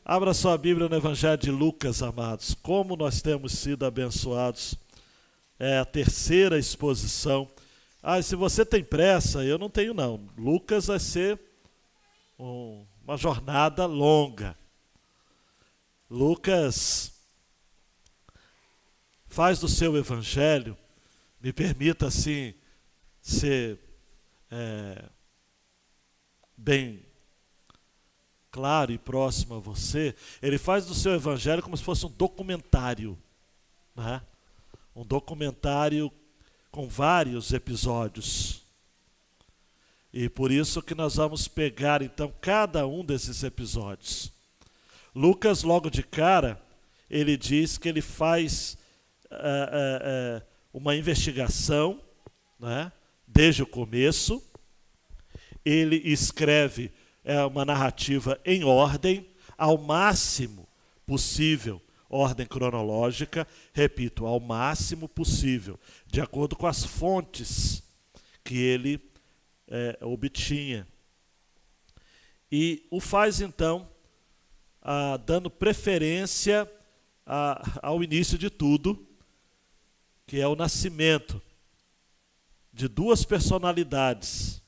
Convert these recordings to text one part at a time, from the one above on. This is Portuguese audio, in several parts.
Abra sua Bíblia no Evangelho de Lucas, amados. Como nós temos sido abençoados. É a terceira exposição. Se você tem pressa, eu não tenho não. Lucas vai ser uma jornada longa. Lucas faz do seu Evangelho, me permita assim, ser bem claro e próximo a você, ele faz do seu Evangelho como se fosse um documentário, né? Um documentário com vários episódios. E por isso que nós vamos pegar então cada um desses episódios. Lucas, logo de cara, ele diz que ele faz uma investigação, né, desde o começo. Ele escreve uma narrativa em ordem, ao máximo possível, ordem cronológica, repito, ao máximo possível, de acordo com as fontes que ele obtinha. E o faz então dando preferência ao início de tudo, que é o nascimento de duas personalidades.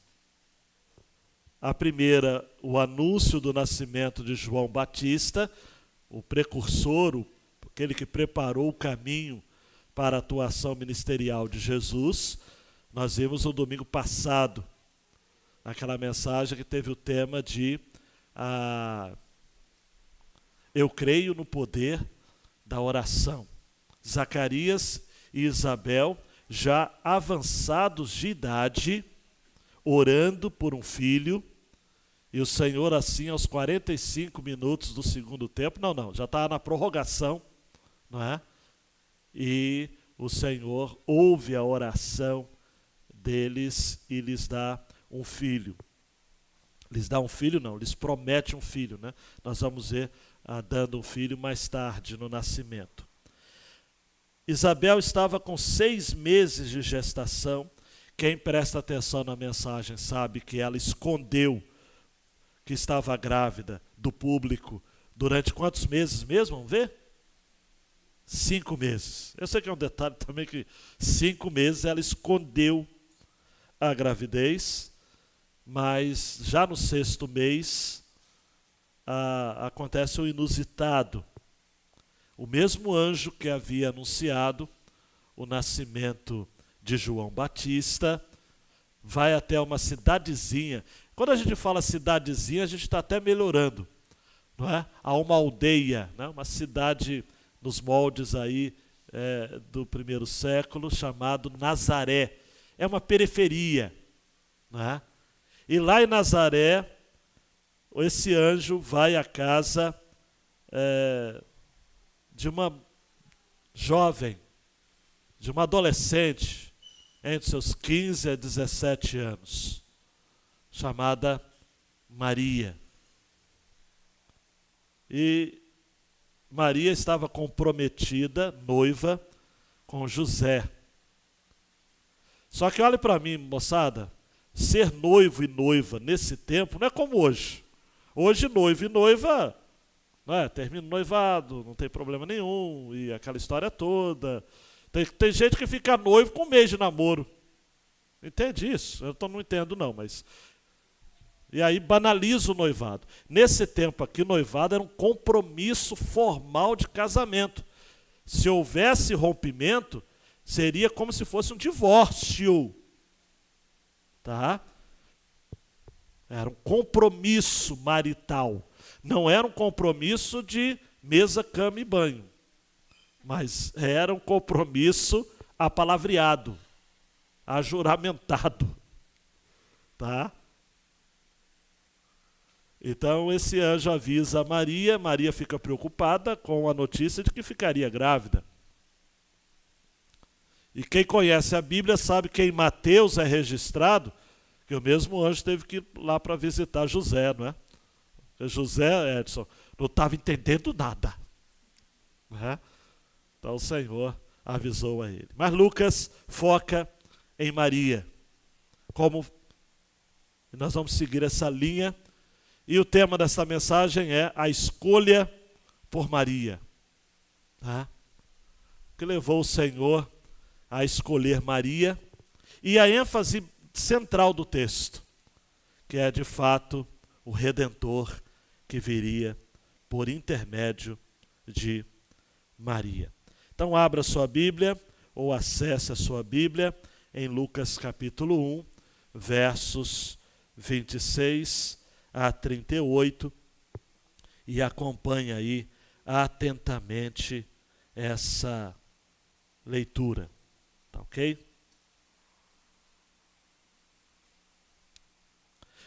A primeira, o anúncio do nascimento de João Batista, o precursor, aquele que preparou o caminho para a atuação ministerial de Jesus. Nós vimos no domingo passado, naquela mensagem que teve o tema de eu creio no poder da oração. Zacarias e Isabel, já avançados de idade, orando por um filho, e o Senhor assim aos 45 minutos do segundo tempo, já está na prorrogação, não é? E o Senhor ouve a oração deles e lhes dá um filho. Lhes dá um filho? Não, lhes promete um filho, né? Nós vamos ver dando um filho mais tarde no nascimento. Isabel estava com 6 meses de gestação. Quem presta atenção na mensagem sabe que ela escondeu que estava grávida do público durante quantos meses mesmo? Vamos ver? 5 meses. Eu sei que é um detalhe também que 5 meses ela escondeu a gravidez, mas já no 6º mês acontece o inusitado. O mesmo anjo que havia anunciado o nascimento de João Batista vai até uma cidadezinha. Quando a gente fala cidadezinha, a gente está até melhorando, não é? Há uma aldeia, né? Uma cidade nos moldes aí do 1º século, chamado Nazaré. É uma periferia, não é? E lá em Nazaré, esse anjo vai à casa de uma jovem, de uma adolescente, entre seus 15 a 17 anos, chamada Maria. E Maria estava comprometida, noiva, com José. Só que olhe para mim, moçada, ser noivo e noiva nesse tempo não é como hoje. Hoje noivo e noiva, termina o noivado, não tem problema nenhum, e aquela história toda. Tem gente que fica noivo com 1 mês de namoro. Entende isso? Eu não entendo não, mas... E aí banaliza o noivado. Nesse tempo aqui, noivado era um compromisso formal de casamento. Se houvesse rompimento, seria como se fosse um divórcio. Tá? Era um compromisso marital. Não era um compromisso de mesa, cama e banho. Mas era um compromisso apalavreado, ajuramentado. Tá? Então esse anjo avisa a Maria, Maria fica preocupada com a notícia de que ficaria grávida. E quem conhece a Bíblia sabe que em Mateus é registrado que o mesmo anjo teve que ir lá para visitar José, não é? Porque José, Edson, não estava entendendo nada. Né? Então o Senhor avisou a ele. Mas Lucas foca em Maria. Nós vamos seguir essa linha E o tema desta mensagem é a escolha por Maria. Tá? O que levou o Senhor a escolher Maria e a ênfase central do texto, que é de fato o Redentor que viria por intermédio de Maria. Então abra sua Bíblia ou acesse a sua Bíblia em Lucas capítulo 1, versos 26 a 38 e acompanhe aí atentamente essa leitura. Tá ok?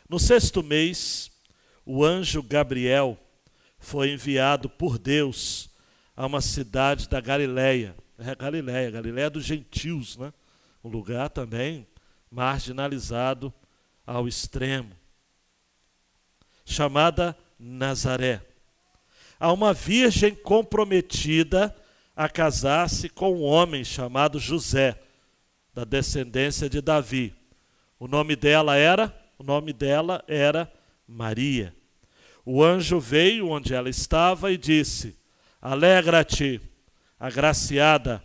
No 6º mês, o anjo Gabriel foi enviado por Deus a uma cidade da Galileia. Galileia dos gentios, né? Um lugar também marginalizado ao extremo, chamada Nazaré, a uma virgem comprometida a casar-se com um homem chamado José, da descendência de Davi. O nome dela era Maria. O anjo veio onde ela estava e disse: Alegra-te, agraciada,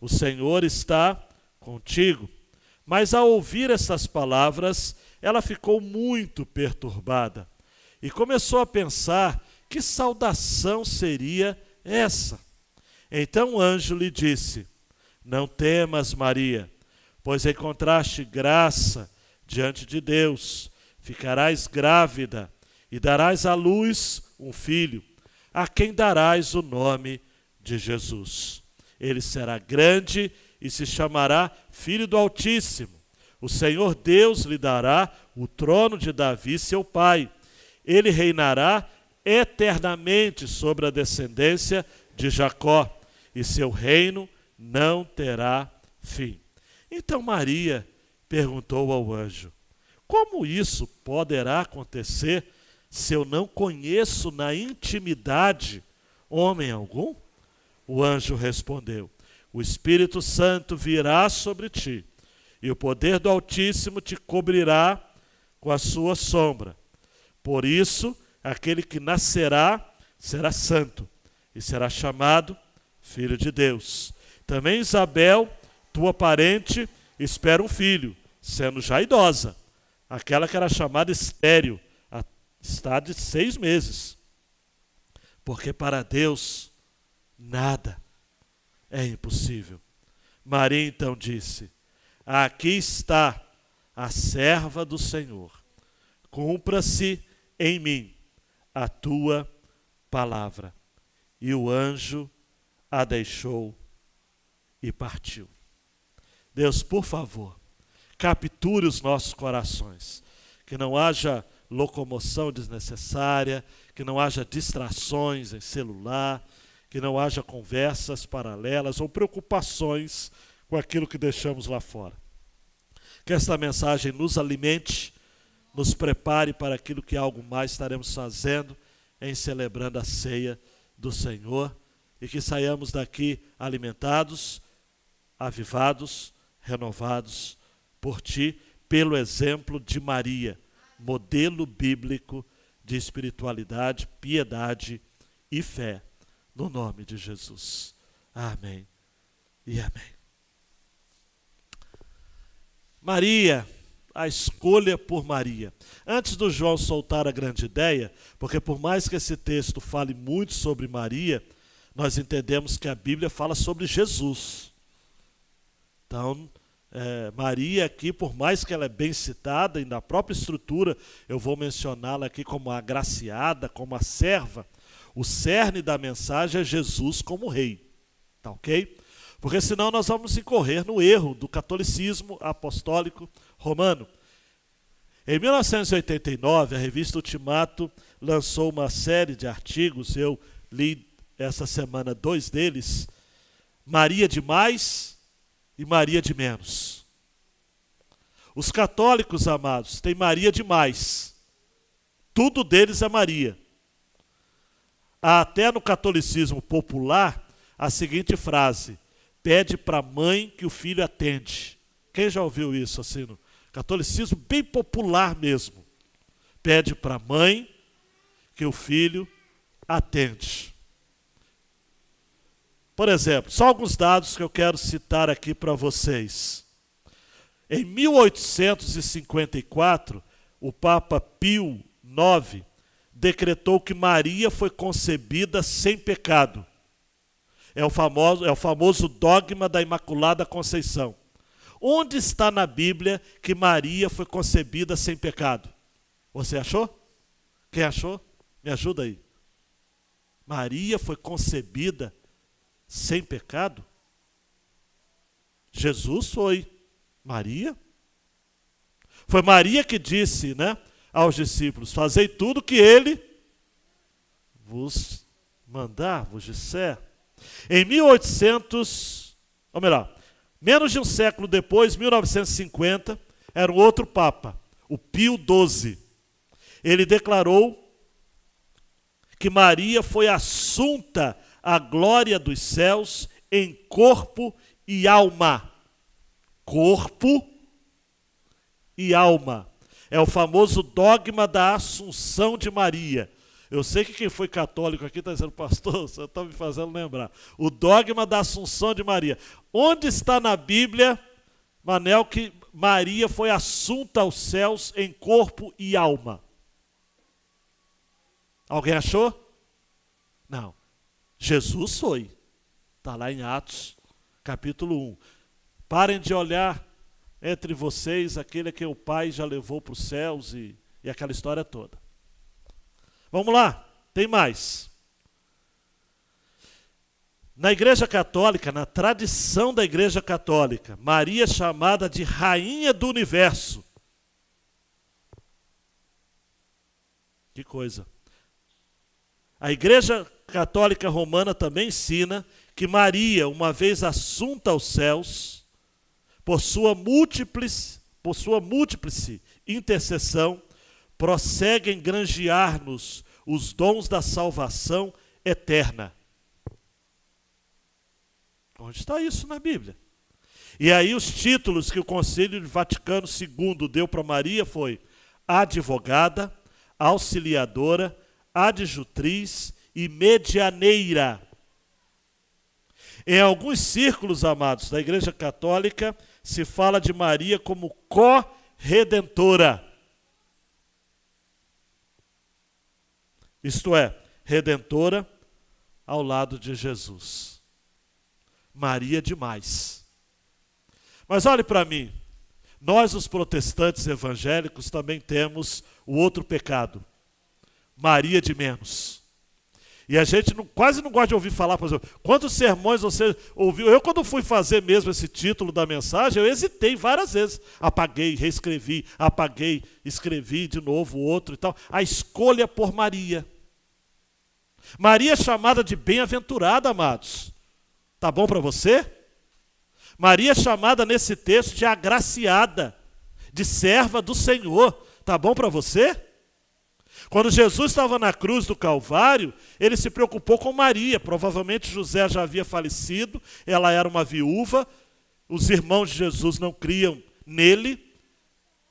o Senhor está contigo. Mas ao ouvir essas palavras, ela ficou muito perturbada e começou a pensar que saudação seria essa. Então o anjo lhe disse: Não temas, Maria, pois encontraste graça diante de Deus. Ficarás grávida e darás à luz um filho, a quem darás o nome de Jesus. Ele será grande e se chamará Filho do Altíssimo. O Senhor Deus lhe dará o trono de Davi, seu pai. Ele reinará eternamente sobre a descendência de Jacó, e seu reino não terá fim. Então Maria perguntou ao anjo: Como isso poderá acontecer se eu não conheço na intimidade homem algum? O anjo respondeu: O Espírito Santo virá sobre ti, e o poder do Altíssimo te cobrirá com a sua sombra. Por isso, aquele que nascerá será santo, e será chamado Filho de Deus. Também Isabel, tua parente, espera um filho, sendo já idosa. Aquela que era chamada estéril, está de 6 meses. Porque para Deus nada é impossível. Maria então disse: Aqui está a serva do Senhor. Cumpra-se em mim a tua palavra. E o anjo a deixou e partiu. Deus, por favor, capture os nossos corações. Que não haja locomoção desnecessária, que não haja distrações em celular, que não haja conversas paralelas ou preocupações com aquilo que deixamos lá fora. Que esta mensagem nos alimente, nos prepare para aquilo que algo mais estaremos fazendo em celebrando a ceia do Senhor e que saiamos daqui alimentados, avivados, renovados por Ti, pelo exemplo de Maria, modelo bíblico de espiritualidade, piedade e fé, no nome de Jesus. Amém e amém. Maria, a escolha por Maria. Antes do João soltar a grande ideia, porque por mais que esse texto fale muito sobre Maria, nós entendemos que a Bíblia fala sobre Jesus. Então, Maria aqui, por mais que ela é bem citada, e na própria estrutura eu vou mencioná-la aqui como a agraciada, como a serva, o cerne da mensagem é Jesus como rei. Tá ok? Porque senão nós vamos incorrer no erro do catolicismo apostólico romano. Em 1989, a revista Ultimato lançou uma série de artigos, eu li essa semana 2 deles, Maria de mais e Maria de menos. Os católicos, amados, têm Maria de mais. Tudo deles é Maria. Há até no catolicismo popular a seguinte frase: pede para a mãe que o filho atende. Quem já ouviu isso assim no catolicismo bem popular mesmo? Pede para a mãe que o filho atende. Por exemplo, só alguns dados que eu quero citar aqui para vocês. Em 1854, o Papa Pio IX decretou que Maria foi concebida sem pecado. É o famoso dogma da Imaculada Conceição. Onde está na Bíblia que Maria foi concebida sem pecado? Você achou? Quem achou? Me ajuda aí. Maria foi concebida sem pecado? Jesus foi. Maria? Foi Maria que disse, né, aos discípulos: fazei tudo que ele vos mandar, vos disser. Em 1800, ou melhor, menos de um século depois, 1950, era um outro Papa, o Pio XII. Ele declarou que Maria foi assunta à glória dos céus em corpo e alma. Corpo e alma. É o famoso dogma da Assunção de Maria. Eu sei que quem foi católico aqui está dizendo: pastor, você está me fazendo lembrar. O dogma da Assunção de Maria. Onde está na Bíblia, Manel, que Maria foi assunta aos céus em corpo e alma? Alguém achou? Não. Jesus foi. Está lá em Atos, capítulo 1. Parem de olhar entre vocês aquele que o Pai já levou para os céus e aquela história toda. Vamos lá, tem mais. Na Igreja Católica, na tradição da Igreja Católica, Maria é chamada de Rainha do Universo. Que coisa. A Igreja Católica Romana também ensina que Maria, uma vez assunta aos céus, por sua múltiplice intercessão, prossegue em granjear-nos os dons da salvação eterna. Onde está isso na Bíblia? E aí os títulos que o Concílio Vaticano II deu para Maria foi advogada, auxiliadora, adjutriz e medianeira. Em alguns círculos, amados, da Igreja Católica, se fala de Maria como corredentora. Isto é, redentora ao lado de Jesus. Maria demais. Mas olhe para mim, nós os protestantes evangélicos também temos o outro pecado. Maria de menos. E a gente quase não gosta de ouvir falar, por exemplo, quantos sermões você ouviu? Eu, quando fui fazer mesmo esse título da mensagem, eu hesitei várias vezes. Apaguei, reescrevi, apaguei, escrevi de novo outro e tal. A escolha por Maria. Maria é chamada de bem-aventurada, amados. Tá bom para você? Maria é chamada nesse texto de agraciada, de serva do Senhor. Tá bom para você? Quando Jesus estava na cruz do Calvário, ele se preocupou com Maria. Provavelmente José já havia falecido, ela era uma viúva, os irmãos de Jesus não criam nele,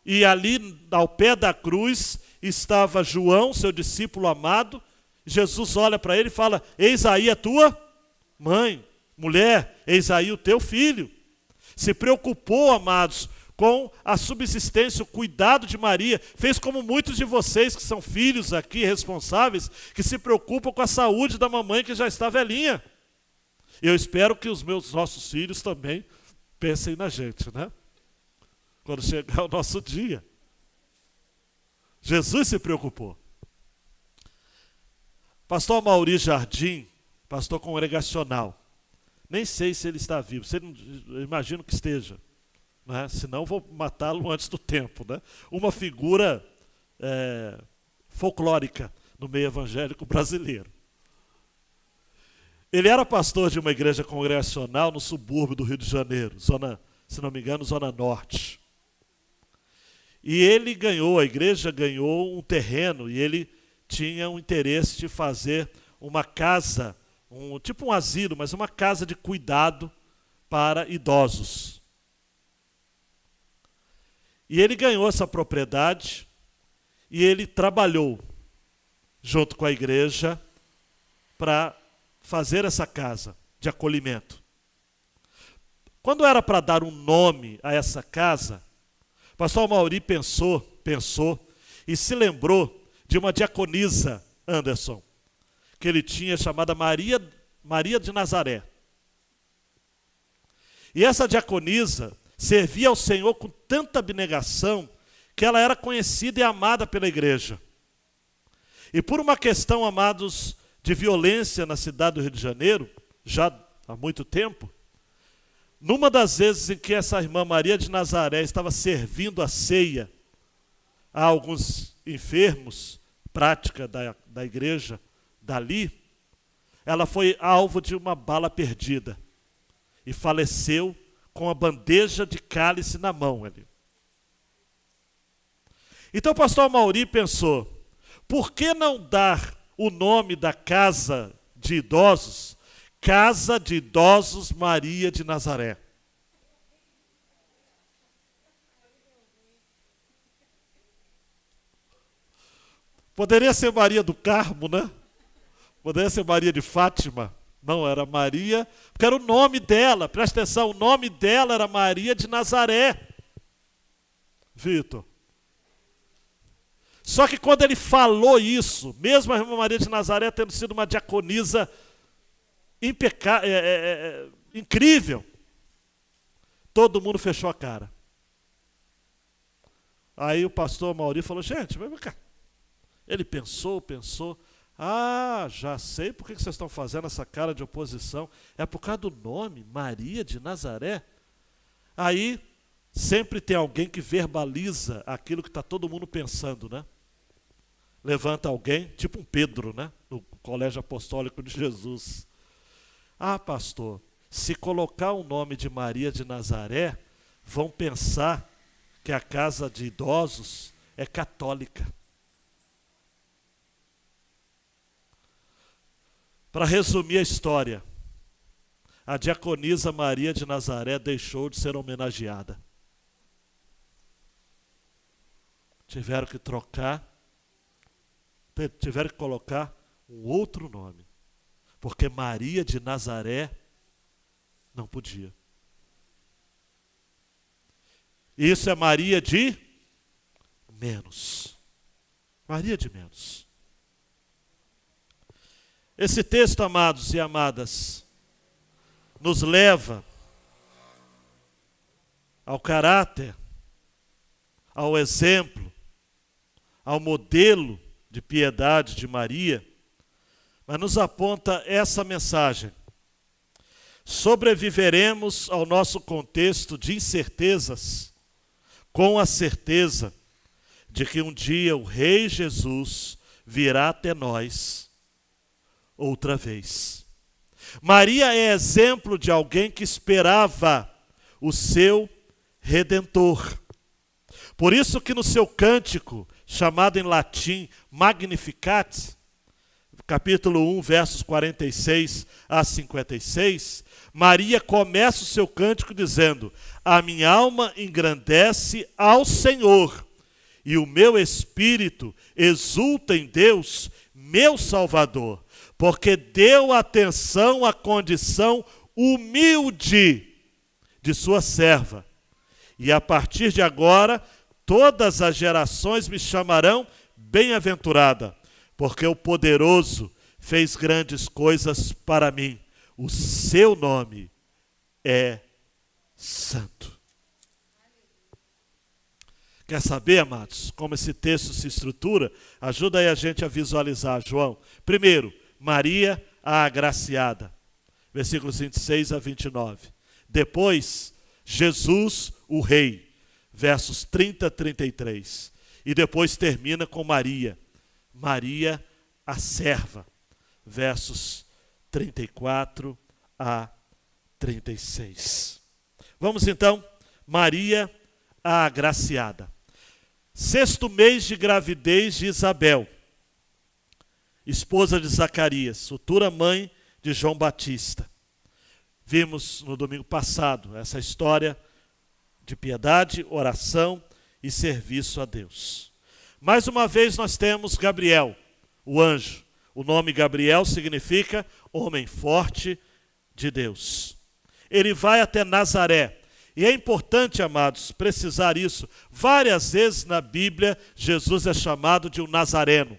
e ali ao pé da cruz estava João, seu discípulo amado. Jesus olha para ele e fala: eis aí a tua mãe, mulher, eis aí o teu filho. Se preocupou, amados, com a subsistência, o cuidado de Maria. Fez como muitos de vocês que são filhos aqui, responsáveis, que se preocupam com a saúde da mamãe que já está velhinha. Eu espero que os nossos filhos também pensem na gente, né? Quando chegar o nosso dia. Jesus se preocupou. Pastor Mauri Jardim, pastor congregacional. Nem sei se ele está vivo, eu imagino que esteja. Né? Senão vou matá-lo antes do tempo. Né? Uma figura folclórica no meio evangélico brasileiro. Ele era pastor de uma igreja congregacional no subúrbio do Rio de Janeiro, zona, se não me engano, zona norte. E ele a igreja ganhou um terreno e ele tinha um interesse de fazer uma casa, tipo um asilo, mas uma casa de cuidado para idosos. E ele ganhou essa propriedade e ele trabalhou junto com a igreja, para fazer essa casa de acolhimento. Quando era para dar um nome a essa casa, o pastor Mauri pensou e se lembrou de uma diaconisa, Anderson, que ele tinha, chamada Maria de Nazaré. E essa diaconisa servia ao Senhor com tanta abnegação que ela era conhecida e amada pela igreja. E por uma questão, amados, de violência na cidade do Rio de Janeiro, já há muito tempo, numa das vezes em que essa irmã Maria de Nazaré estava servindo a ceia a alguns enfermos, prática da igreja dali, ela foi alvo de uma bala perdida e faleceu com a bandeja de cálice na mão ali. Então o pastor Mauri pensou, por que não dar o nome da casa de idosos, Casa de Idosos Maria de Nazaré? Poderia ser Maria do Carmo, né? Poderia ser Maria de Fátima. Não, era Maria, porque era o nome dela, presta atenção, o nome dela era Maria de Nazaré. Vitor. Só que quando ele falou isso, mesmo a irmã Maria de Nazaré tendo sido uma diaconisa incrível, todo mundo fechou a cara. Aí o pastor Mauri falou, gente, vem cá. Ele pensou, já sei por que vocês estão fazendo essa cara de oposição. É por causa do nome, Maria de Nazaré. Aí sempre tem alguém que verbaliza aquilo que está todo mundo pensando, né? Levanta alguém, tipo um Pedro, né? No Colégio Apostólico de Jesus. Ah, pastor, se colocar o nome de Maria de Nazaré, vão pensar que a casa de idosos é católica. Para resumir a história, a diaconisa Maria de Nazaré deixou de ser homenageada. Tiveram que colocar um outro nome, porque Maria de Nazaré não podia. Isso é Maria de menos. Maria de menos. Esse texto, amados e amadas, nos leva ao caráter, ao exemplo, ao modelo de piedade de Maria, mas nos aponta essa mensagem. Sobreviveremos ao nosso contexto de incertezas com a certeza de que um dia o Rei Jesus virá até nós outra vez. Maria é exemplo de alguém que esperava o seu Redentor. Por isso que no seu cântico, chamado em latim Magnificat, capítulo 1, versos 46 a 56, Maria começa o seu cântico dizendo: a minha alma engrandece ao Senhor, e o meu espírito exulta em Deus, meu Salvador, porque deu atenção à condição humilde de sua serva. E a partir de agora, todas as gerações me chamarão bem-aventurada, porque o poderoso fez grandes coisas para mim. O seu nome é santo. Quer saber, amados, como esse texto se estrutura? Ajuda aí a gente a visualizar, João. Primeiro, Maria a agraciada, versículos 26 a 29. Depois, Jesus o Rei, versos 30 a 33. E depois termina com Maria a serva, versos 34 a 36. Vamos então, Maria a agraciada. 6º mês de gravidez de Isabel, esposa de Zacarias, futura mãe de João Batista. Vimos no domingo passado essa história de piedade, oração e serviço a Deus. Mais uma vez nós temos Gabriel, o anjo. O nome Gabriel significa homem forte de Deus. Ele vai até Nazaré. E é importante, amados, precisar isso. Várias vezes na Bíblia, Jesus é chamado de um nazareno.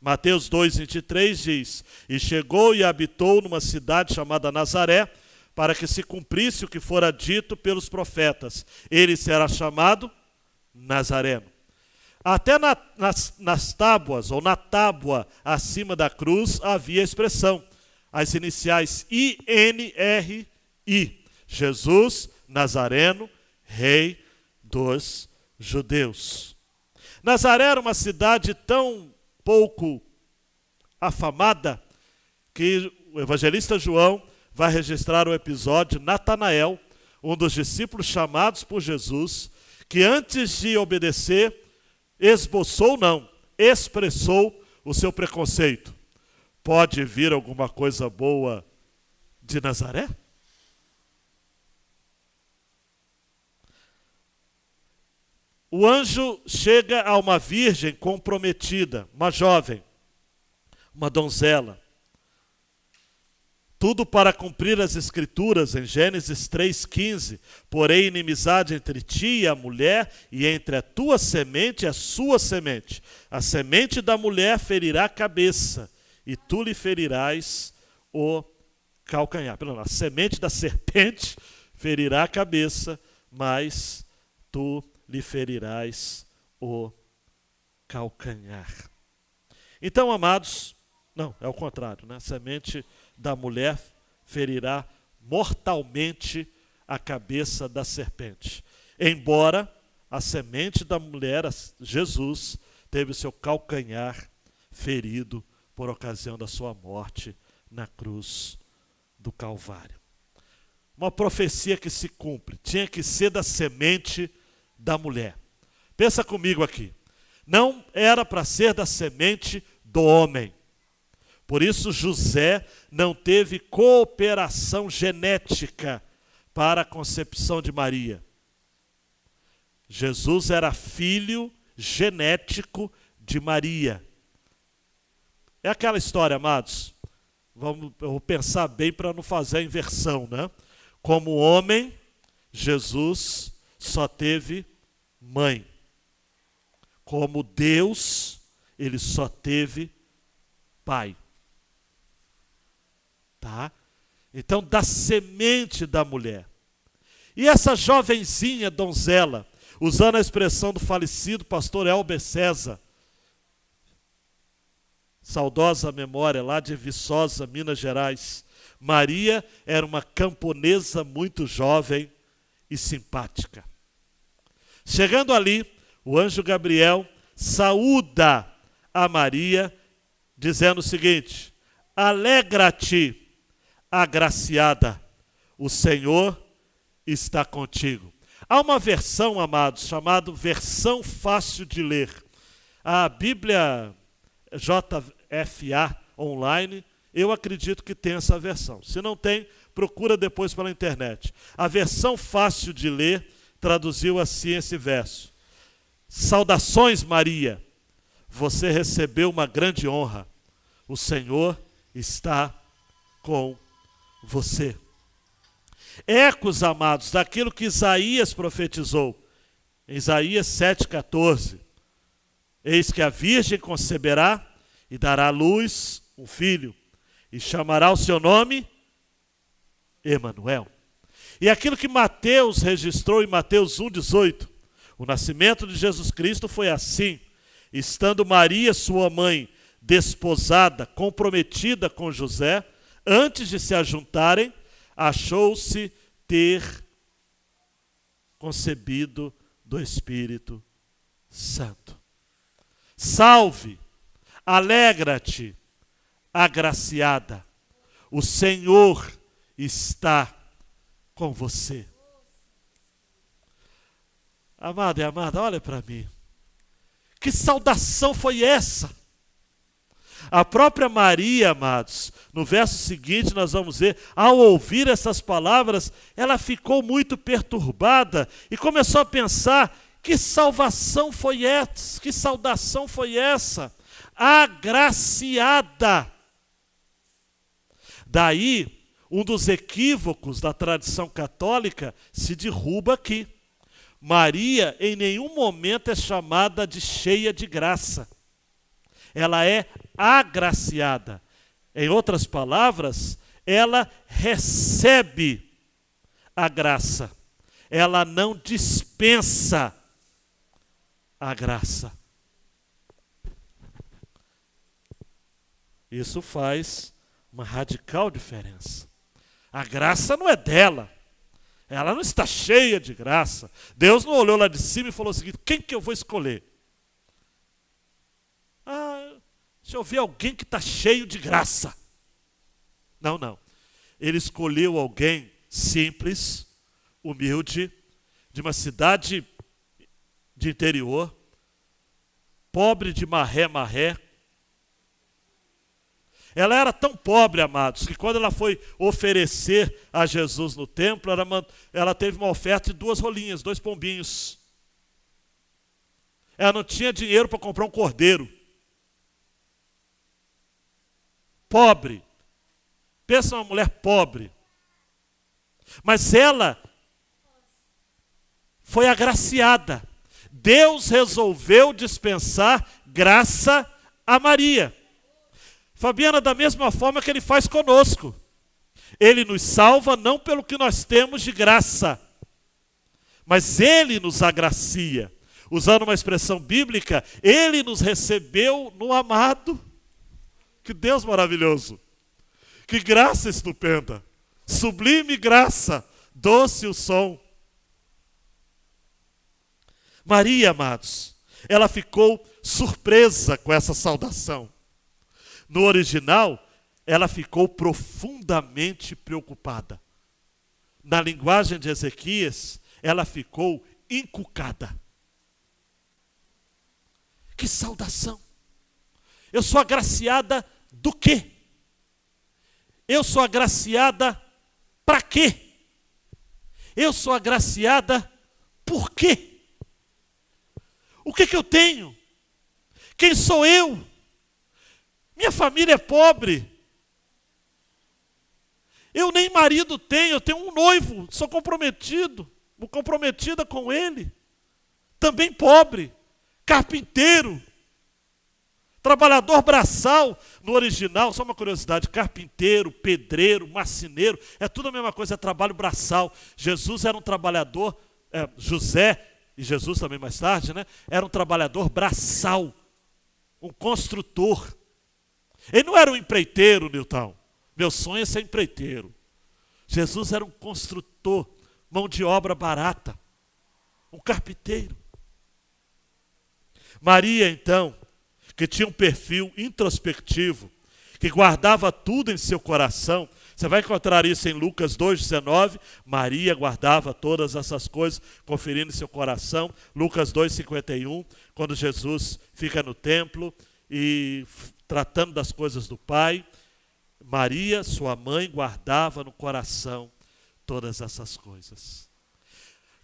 Mateus 2,23 diz: E chegou e habitou numa cidade chamada Nazaré, para que se cumprisse o que fora dito pelos profetas. Ele será chamado Nazareno. Até nas tábuas, ou na tábua acima da cruz, havia a expressão, as iniciais INRI. Jesus Nazareno, Rei dos Judeus. Nazaré era uma cidade tão pouco afamada que o evangelista João vai registrar o episódio de Natanael, um dos discípulos chamados por Jesus, que antes de obedecer, expressou o seu preconceito. Pode vir alguma coisa boa de Nazaré? O anjo chega a uma virgem comprometida, uma jovem, uma donzela. Tudo para cumprir as escrituras em Gênesis 3,15. Porém, inimizade entre ti e a mulher, e entre a tua semente e a sua semente. A semente da mulher ferirá a cabeça, e tu lhe ferirás o calcanhar. A semente da serpente ferirá a cabeça, mas tu lhe ferirás o calcanhar. Então, amados, não, é o contrário, né? A semente da mulher ferirá mortalmente a cabeça da serpente. Embora a semente da mulher, Jesus, teve o seu calcanhar ferido por ocasião da sua morte na cruz do Calvário. Uma profecia que se cumpre, tinha que ser da semente da mulher. Pensa comigo aqui. Não era para ser da semente do homem. Por isso José não teve cooperação genética para a concepção de Maria. Jesus era filho genético de Maria. É aquela história, amados. Eu vou pensar bem para não fazer a inversão, né? Como homem, Jesus só teve mãe. Como Deus, ele só teve pai. Tá? Então, da semente da mulher. E essa jovenzinha donzela, usando a expressão do falecido pastor Elber César, saudosa memória lá de Viçosa, Minas Gerais, Maria era uma camponesa muito jovem e simpática. Chegando ali, o anjo Gabriel saúda a Maria, dizendo o seguinte: alegra-te, agraciada, o Senhor está contigo. Há uma versão, amados, chamada versão fácil de ler. A Bíblia JFA online, eu acredito que tem essa versão. Se não tem, procura depois pela internet. A versão fácil de ler traduziu assim esse verso: saudações, Maria, você recebeu uma grande honra. O Senhor está com você. Ecos, amados, daquilo que Isaías profetizou. Em Isaías 7,14. Eis que a virgem conceberá e dará à luz um filho, e chamará o seu nome Emanuel. E aquilo que Mateus registrou em Mateus 1,18. O nascimento de Jesus Cristo foi assim: estando Maria, sua mãe, desposada, comprometida com José, antes de se ajuntarem, achou-se ter concebido do Espírito Santo. Salve, alegra-te, agraciada, o Senhor está com você. Amado e amada, olha para mim. Que saudação foi essa? A própria Maria, amados, no verso seguinte nós vamos ver, ao ouvir essas palavras, ela ficou muito perturbada e começou a pensar: que salvação foi essa? Que saudação foi essa? agraciada. Daí, um dos equívocos da tradição católica se derruba aqui. Maria em nenhum momento é chamada de cheia de graça. Ela é agraciada. Em outras palavras, ela recebe a graça. Ela não dispensa a graça. Isso faz uma radical diferença. A graça não é dela. Ela não está cheia de graça. Deus não olhou lá de cima e falou o seguinte: quem que eu vou escolher? Deixa eu ver alguém que está cheio de graça. Não, não. Ele escolheu alguém simples, humilde, de uma cidade de interior, pobre de marré. Ela era tão pobre, amados, que quando ela foi oferecer a Jesus no templo, ela teve uma oferta de 2 rolinhas, 2 pombinhos. Ela não tinha dinheiro para comprar um cordeiro. Pobre. Pensa numa mulher pobre. Mas ela foi agraciada. Deus resolveu dispensar graça a Maria. Fabiana, da mesma forma que Ele faz conosco. Ele nos salva não pelo que nós temos de graça, mas Ele nos agracia. Usando uma expressão bíblica, Ele nos recebeu no amado. Que Deus maravilhoso. Que graça estupenda. Sublime graça, doce o som. Maria, amados, ela ficou surpresa com essa saudação. No original, ela ficou profundamente preocupada. Na linguagem de Ezequias, ela ficou encucada. Que saudação! Eu sou agraciada do quê? Eu sou agraciada para quê? Eu sou agraciada por quê? O que eu tenho? Quem sou eu? Minha família é pobre. Eu nem marido tenho, eu tenho um noivo, sou comprometida com ele. Também pobre, carpinteiro, trabalhador braçal. No original, só uma curiosidade, carpinteiro, pedreiro, marceneiro, é tudo a mesma coisa, é trabalho braçal. Jesus era um trabalhador, José e Jesus também mais tarde, né? Era um trabalhador braçal, um construtor. Ele não era um empreiteiro, Nilton. Meu sonho é ser empreiteiro. Jesus era um construtor, mão de obra barata, um carpinteiro. Maria, então, que tinha um perfil introspectivo, que guardava tudo em seu coração. Você vai encontrar isso em Lucas 2,19. Maria guardava todas essas coisas, conferindo em seu coração. Lucas 2,51, quando Jesus fica no templo e tratando das coisas do Pai. Maria, sua mãe, guardava no coração todas essas coisas.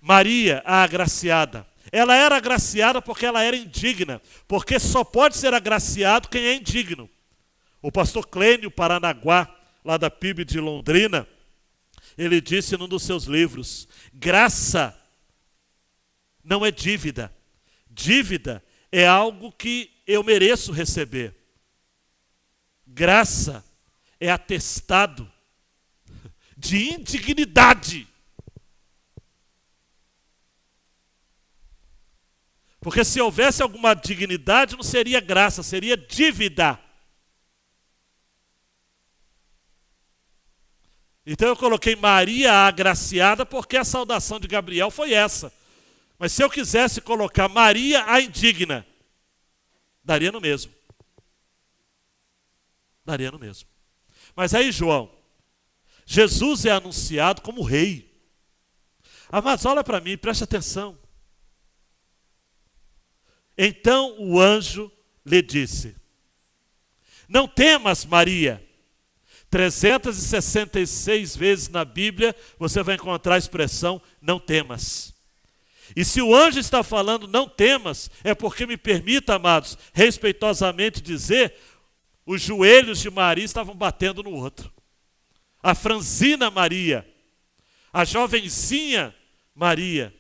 Maria, a agraciada, ela era agraciada porque ela era indigna, porque só pode ser agraciado quem é indigno. O pastor Clênio Paranaguá, lá da PIB de Londrina, ele disse num dos seus livros: graça não é dívida. Dívida é algo que eu mereço receber. Graça é atestado de indignidade. Porque se houvesse alguma dignidade, não seria graça, seria dívida. Então eu coloquei Maria a agraciada porque a saudação de Gabriel foi essa. Mas se eu quisesse colocar Maria a indigna, daria no mesmo. Daria no mesmo. Mas aí, João, Jesus é anunciado como rei. Amados, olha para mim, preste atenção. Então o anjo lhe disse: não temas, Maria. 366 vezes na Bíblia você vai encontrar a expressão não temas. E se o anjo está falando, não temas, é porque, me permita, amados, respeitosamente dizer, os joelhos de Maria estavam batendo no outro. A franzina Maria, a jovenzinha Maria.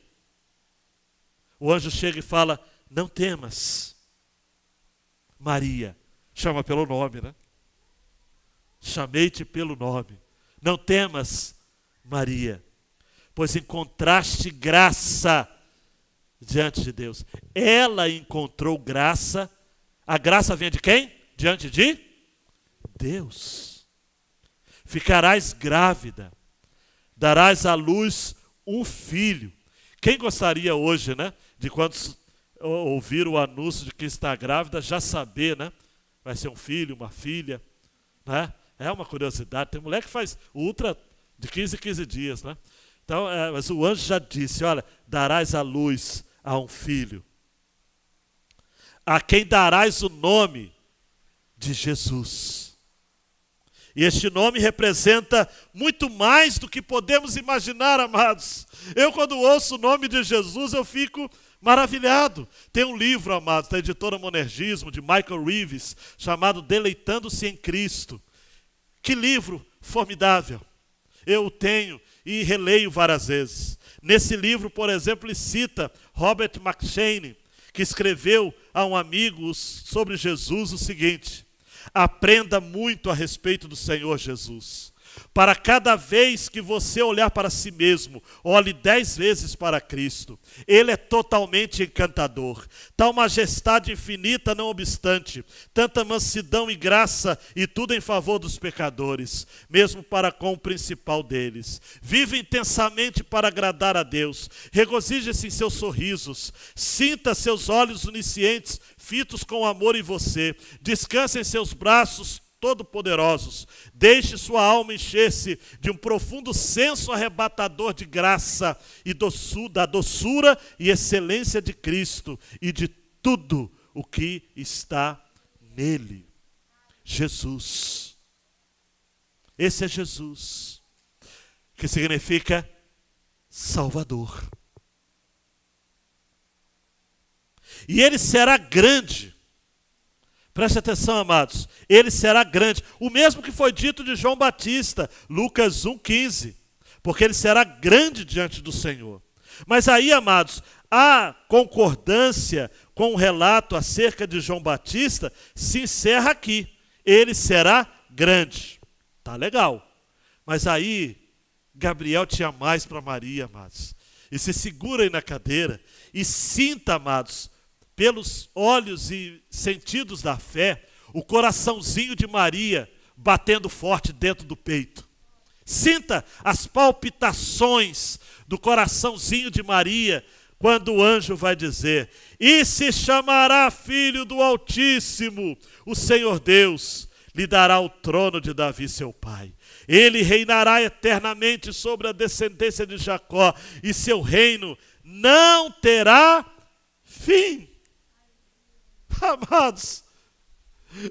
O anjo chega e fala, não temas, Maria. Chama pelo nome, né? Chamei-te pelo nome. Não temas, Maria, pois encontraste graça diante de Deus. Ela encontrou graça. A graça vem de quem? Diante de Deus. Ficarás grávida, darás à luz um filho. Quem gostaria hoje, né, de quando ouvir o anúncio de que está grávida, já saber, né? Vai ser um filho, uma filha, né? É uma curiosidade. Tem mulher que faz ultra de 15 em 15 dias, né? Então, mas o anjo já disse, olha, darás à luz a um filho, a quem darás o nome de Jesus. E este nome representa muito mais do que podemos imaginar, amados. Eu, quando ouço o nome de Jesus, eu fico maravilhado. Tem um livro, amados, da editora Monergismo, de Michael Reeves, chamado Deleitando-se em Cristo. Que livro formidável. Eu o tenho e releio várias vezes. Nesse livro, por exemplo, ele cita Robert McCheyne, que escreveu a um amigo sobre Jesus o seguinte: aprenda muito a respeito do Senhor Jesus. Para cada vez que você olhar para si mesmo, olhe 10 vezes para Cristo. Ele é totalmente encantador. Tal majestade infinita, não obstante, tanta mansidão e graça, e tudo em favor dos pecadores, mesmo para com o principal deles. Vive intensamente para agradar a Deus. Regozije-se em seus sorrisos. Sinta seus olhos oniscientes fitos com amor em você. Descanse em seus braços todo-poderosos. Deixe sua alma encher-se de um profundo senso arrebatador de graça e da doçura e excelência de Cristo e de tudo o que está nele. Jesus. Esse é Jesus, que significa Salvador. E ele será grande. Preste atenção, amados. Ele será grande. O mesmo que foi dito de João Batista, Lucas 1,15. Porque ele será grande diante do Senhor. Mas aí, amados, a concordância com o relato acerca de João Batista se encerra aqui. Ele será grande. Tá legal. Mas aí, Gabriel tinha mais para Maria, amados. E se segura aí na cadeira e sinta, amados, pelos olhos e sentidos da fé, o coraçãozinho de Maria batendo forte dentro do peito. Sinta as palpitações do coraçãozinho de Maria quando o anjo vai dizer: e se chamará filho do Altíssimo, o Senhor Deus lhe dará o trono de Davi seu pai. Ele reinará eternamente sobre a descendência de Jacó, e seu reino não terá fim. Amados,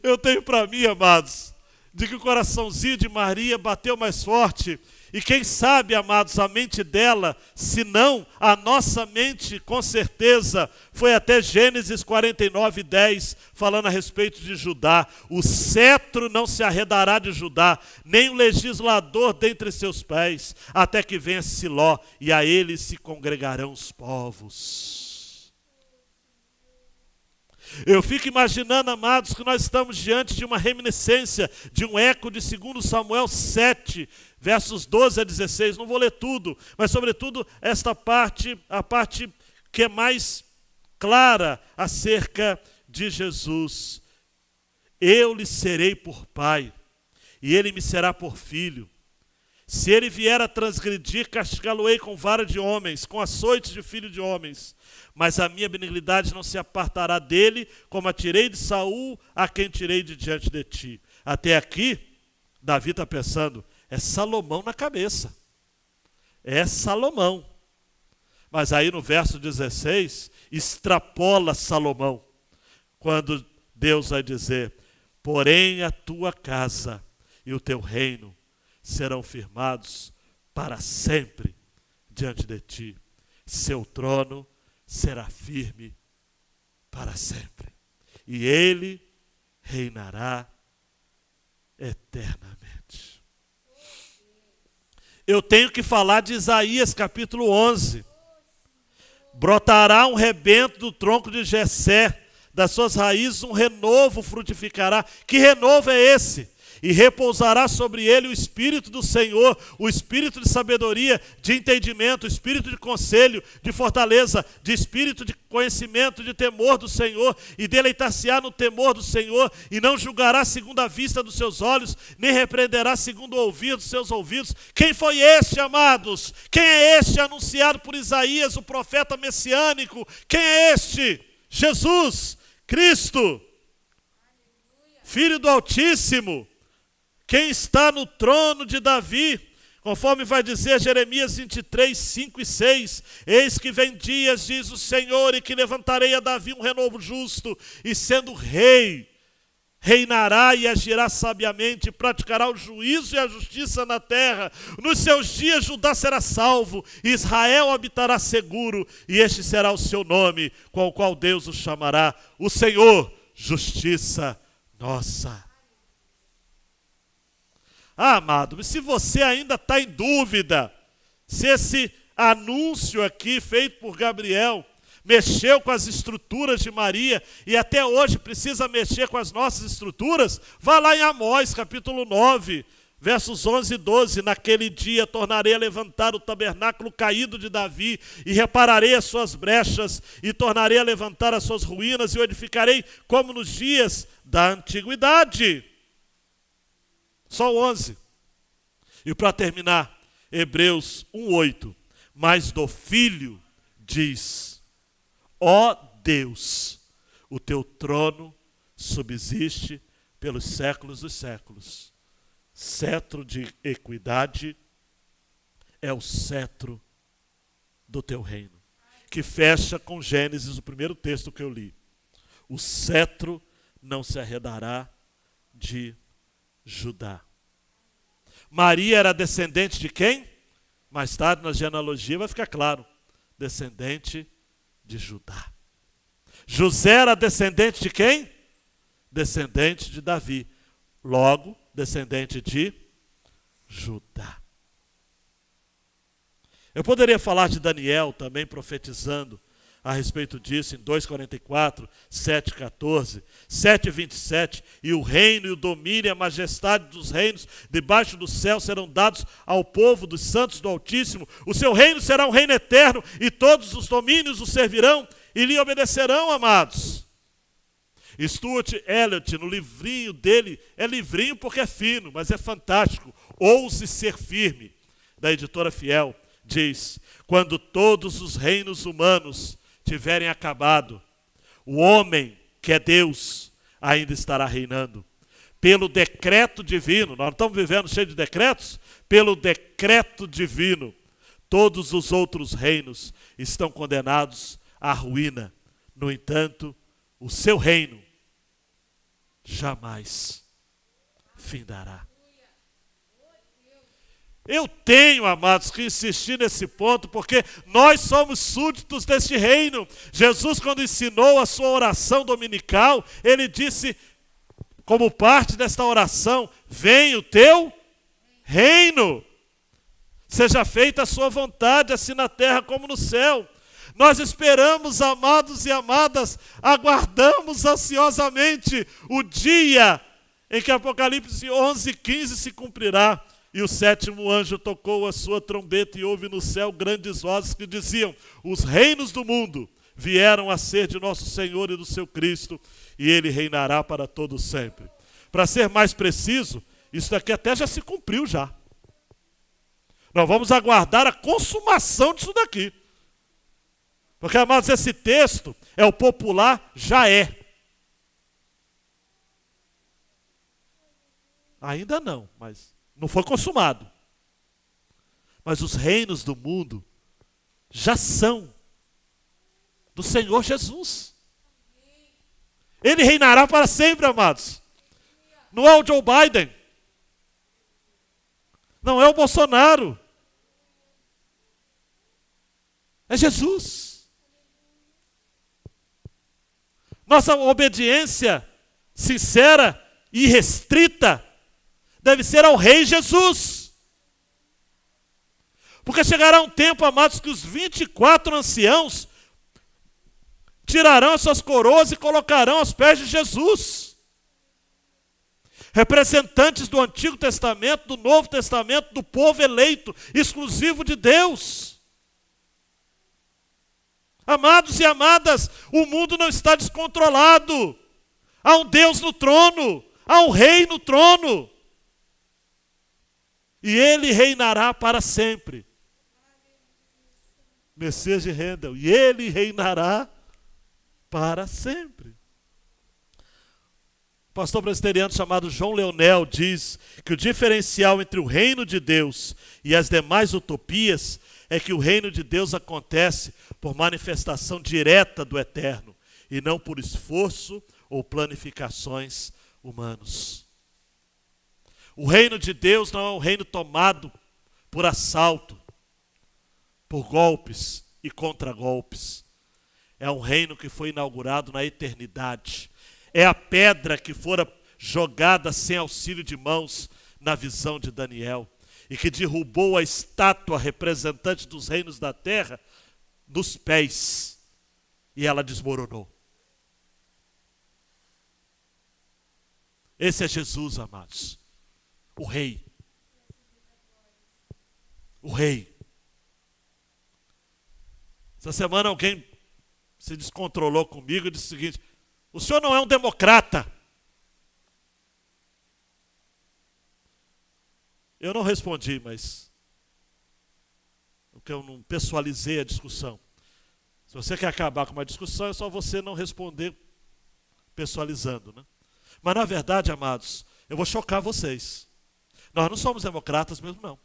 eu tenho para mim, amados, de que o coraçãozinho de Maria bateu mais forte. E quem sabe, amados, a mente dela, se não a nossa mente, com certeza, foi até Gênesis 49:10, falando a respeito de Judá. O cetro não se arredará de Judá, nem o legislador dentre seus pés, até que venha Siló, e a ele se congregarão os povos. Eu fico imaginando, amados, que nós estamos diante de uma reminiscência, de um eco de 2 Samuel 7, versos 12 a 16. Não vou ler tudo, mas sobretudo esta parte, a parte que é mais clara acerca de Jesus. Eu lhe serei por pai, e ele me será por filho. Se ele vier a transgredir, castigá-lo-ei com vara de homens, com açoites de filho de homens. Mas a minha benignidade não se apartará dele, como a tirei de Saul, a quem tirei de diante de ti. Até aqui, Davi está pensando, é Salomão na cabeça. É Salomão. Mas aí no verso 16, extrapola Salomão, quando Deus vai dizer: porém a tua casa e o teu reino serão firmados para sempre diante de ti. seu trono será firme para sempre. E ele reinará eternamente. Eu tenho que falar de Isaías capítulo 11. Brotará um rebento do tronco de Jessé, das suas raízes um renovo frutificará. Que renovo é esse? E repousará sobre ele o Espírito do Senhor, o Espírito de sabedoria, de entendimento, o Espírito de conselho, de fortaleza, de Espírito de conhecimento, de temor do Senhor, e deleitar-se-á no temor do Senhor, e não julgará segundo a vista dos seus olhos, nem repreenderá segundo o ouvir dos seus ouvidos. Quem foi este, amados? Quem é este anunciado por Isaías, o profeta messiânico? Quem é este? Jesus, Cristo, Filho do Altíssimo, quem está no trono de Davi, conforme vai dizer Jeremias 23, 5 e 6. Eis que vem dias, diz o Senhor, e que levantarei a Davi um renovo justo, e sendo rei, reinará e agirá sabiamente, praticará o juízo e a justiça na terra. Nos seus dias Judá será salvo, e Israel habitará seguro, e este será o seu nome, com o qual Deus o chamará, o Senhor, justiça nossa. Ah, amado, se você ainda está em dúvida se esse anúncio aqui feito por Gabriel mexeu com as estruturas de Maria e até hoje precisa mexer com as nossas estruturas, vá lá em Amós, capítulo 9, versos 11 e 12. Naquele dia tornarei a levantar o tabernáculo caído de Davi e repararei as suas brechas e tornarei a levantar as suas ruínas e o edificarei como nos dias da antiguidade. Só o 11. E para terminar, Hebreus 1:8. Mas do Filho diz: ó Deus, o teu trono subsiste pelos séculos dos séculos. Cetro de equidade é o cetro do teu reino. Que fecha com Gênesis, o primeiro texto que eu li. O cetro não se arredará de Judá. Maria era descendente de quem? Mais tarde na genealogia vai ficar claro. Descendente de Judá. José era descendente de quem? Descendente de Davi. Logo, descendente de Judá. Eu poderia falar de Daniel também profetizando a respeito disso em 2:44, 7:14, 7:27, e o reino e o domínio e a majestade dos reinos debaixo do céu serão dados ao povo dos santos do Altíssimo. O seu reino será um reino eterno e todos os domínios o servirão e lhe obedecerão, amados. Stuart Elliott, no livrinho dele, é livrinho porque é fino, mas é fantástico, Ouse Ser Firme, da editora Fiel, diz: quando todos os reinos humanos tiverem acabado, o homem, que é Deus, ainda estará reinando. Pelo decreto divino, nós não estamos vivendo cheio de decretos? Pelo decreto divino, todos os outros reinos estão condenados à ruína. No entanto, o seu reino jamais findará. Eu tenho, amados, que insistir nesse ponto, porque nós somos súditos deste reino. Jesus, quando ensinou a sua oração dominical, ele disse, como parte desta oração: venha o teu reino, seja feita a sua vontade, assim na terra como no céu. Nós esperamos, amados e amadas, aguardamos ansiosamente o dia em que Apocalipse 11:15 se cumprirá. E o sétimo anjo tocou a sua trombeta e houve no céu grandes vozes que diziam: os reinos do mundo vieram a ser de nosso Senhor e do seu Cristo, e ele reinará para todo sempre. Para ser mais preciso, isso daqui até já se cumpriu já. Nós vamos aguardar a consumação disso daqui. Porque, amados, esse texto é o popular já é. Ainda não, mas não foi consumado. Mas os reinos do mundo já são do Senhor Jesus. Ele reinará para sempre, amados. Não é o Joe Biden. Não é o Bolsonaro. É Jesus. Nossa obediência sincera e restrita deve ser ao Rei Jesus. Porque chegará um tempo, amados, que os 24 anciãos tirarão as suas coroas e colocarão aos pés de Jesus. Representantes do Antigo Testamento, do Novo Testamento, do povo eleito, exclusivo de Deus. Amados e amadas, o mundo não está descontrolado. Há um Deus no trono, há um Rei no trono. E Ele reinará para sempre. Messias de Handel. E Ele reinará para sempre. O pastor presbiteriano chamado João Leonel diz que o diferencial entre o reino de Deus e as demais utopias é que o reino de Deus acontece por manifestação direta do eterno e não por esforço ou planificações humanos. O reino de Deus não é um reino tomado por assalto, por golpes e contragolpes. É um reino que foi inaugurado na eternidade. É a pedra que fora jogada sem auxílio de mãos na visão de Daniel e que derrubou a estátua representante dos reinos da terra dos pés e ela desmoronou. Esse é Jesus, amados. O Rei. O Rei. Essa semana alguém se descontrolou comigo e disse o seguinte: o senhor não é um democrata. Eu não respondi, mas porque eu não pessoalizei a discussão. Se você quer acabar com uma discussão, é só você não responder pessoalizando, né? Mas na verdade, amados, eu vou chocar vocês. Nós não somos democratas mesmo, não.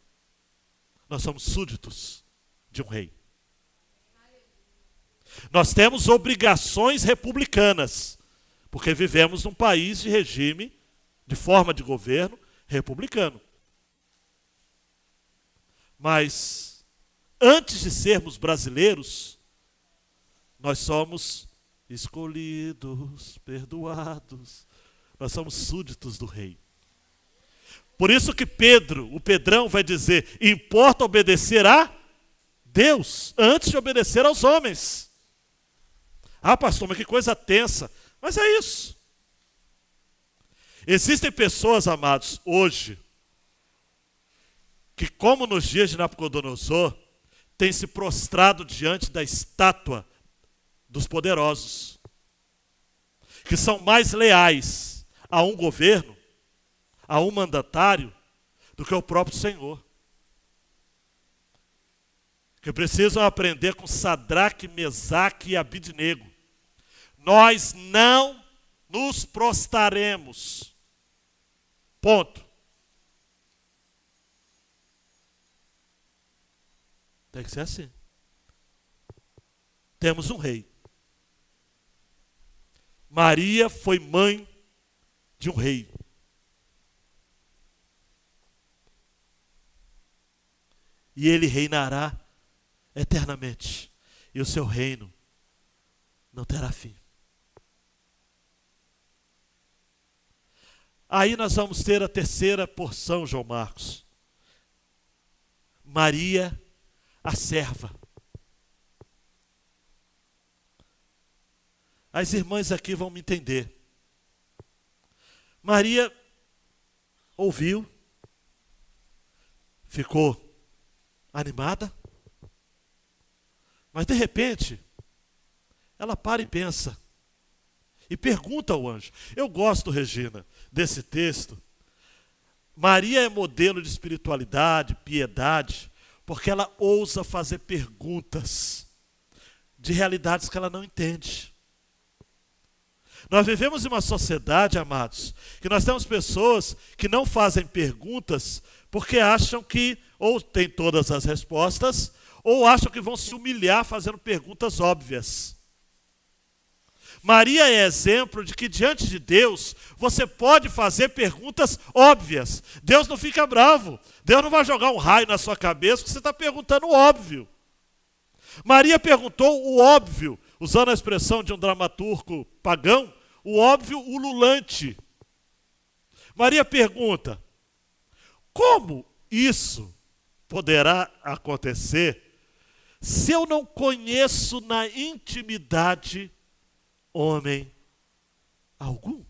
Nós somos súditos de um rei. Nós temos obrigações republicanas, porque vivemos num país de regime, de forma de governo republicano. Mas, antes de sermos brasileiros, nós somos escolhidos, perdoados. Nós somos súditos do rei. Por isso que Pedro, o Pedrão, vai dizer: importa obedecer a Deus antes de obedecer aos homens. Ah, pastor, mas que coisa tensa. Mas é isso. Existem pessoas, amados, hoje, que, como nos dias de Nabucodonosor, têm se prostrado diante da estátua dos poderosos, que são mais leais a um governo, a um mandatário, do que o próprio Senhor. Que precisam aprender com Sadraque, Mesaque e Abidnego. Nós não nos prostraremos. Ponto. Tem que ser assim. Temos um rei. Maria foi mãe de um rei. E ele reinará eternamente. E o seu reino não terá fim. Aí nós vamos ter a terceira porção, João Marcos. Maria, a serva. As irmãs aqui vão me entender. Maria ouviu, ficou animada, mas de repente, ela para e pensa, e pergunta ao anjo. Eu gosto, Regina, desse texto. Maria é modelo de espiritualidade, piedade, porque ela ousa fazer perguntas de realidades que ela não entende. Nós vivemos em uma sociedade, amados, que nós temos pessoas que não fazem perguntas porque acham que ou tem todas as respostas, ou acham que vão se humilhar fazendo perguntas óbvias. Maria é exemplo de que diante de Deus você pode fazer perguntas óbvias. Deus não fica bravo. Deus não vai jogar um raio na sua cabeça porque você está perguntando óbvio. Maria perguntou o óbvio, usando a expressão de um dramaturgo pagão, o óbvio ululante. Maria pergunta: como isso poderá acontecer se eu não conheço na intimidade homem algum?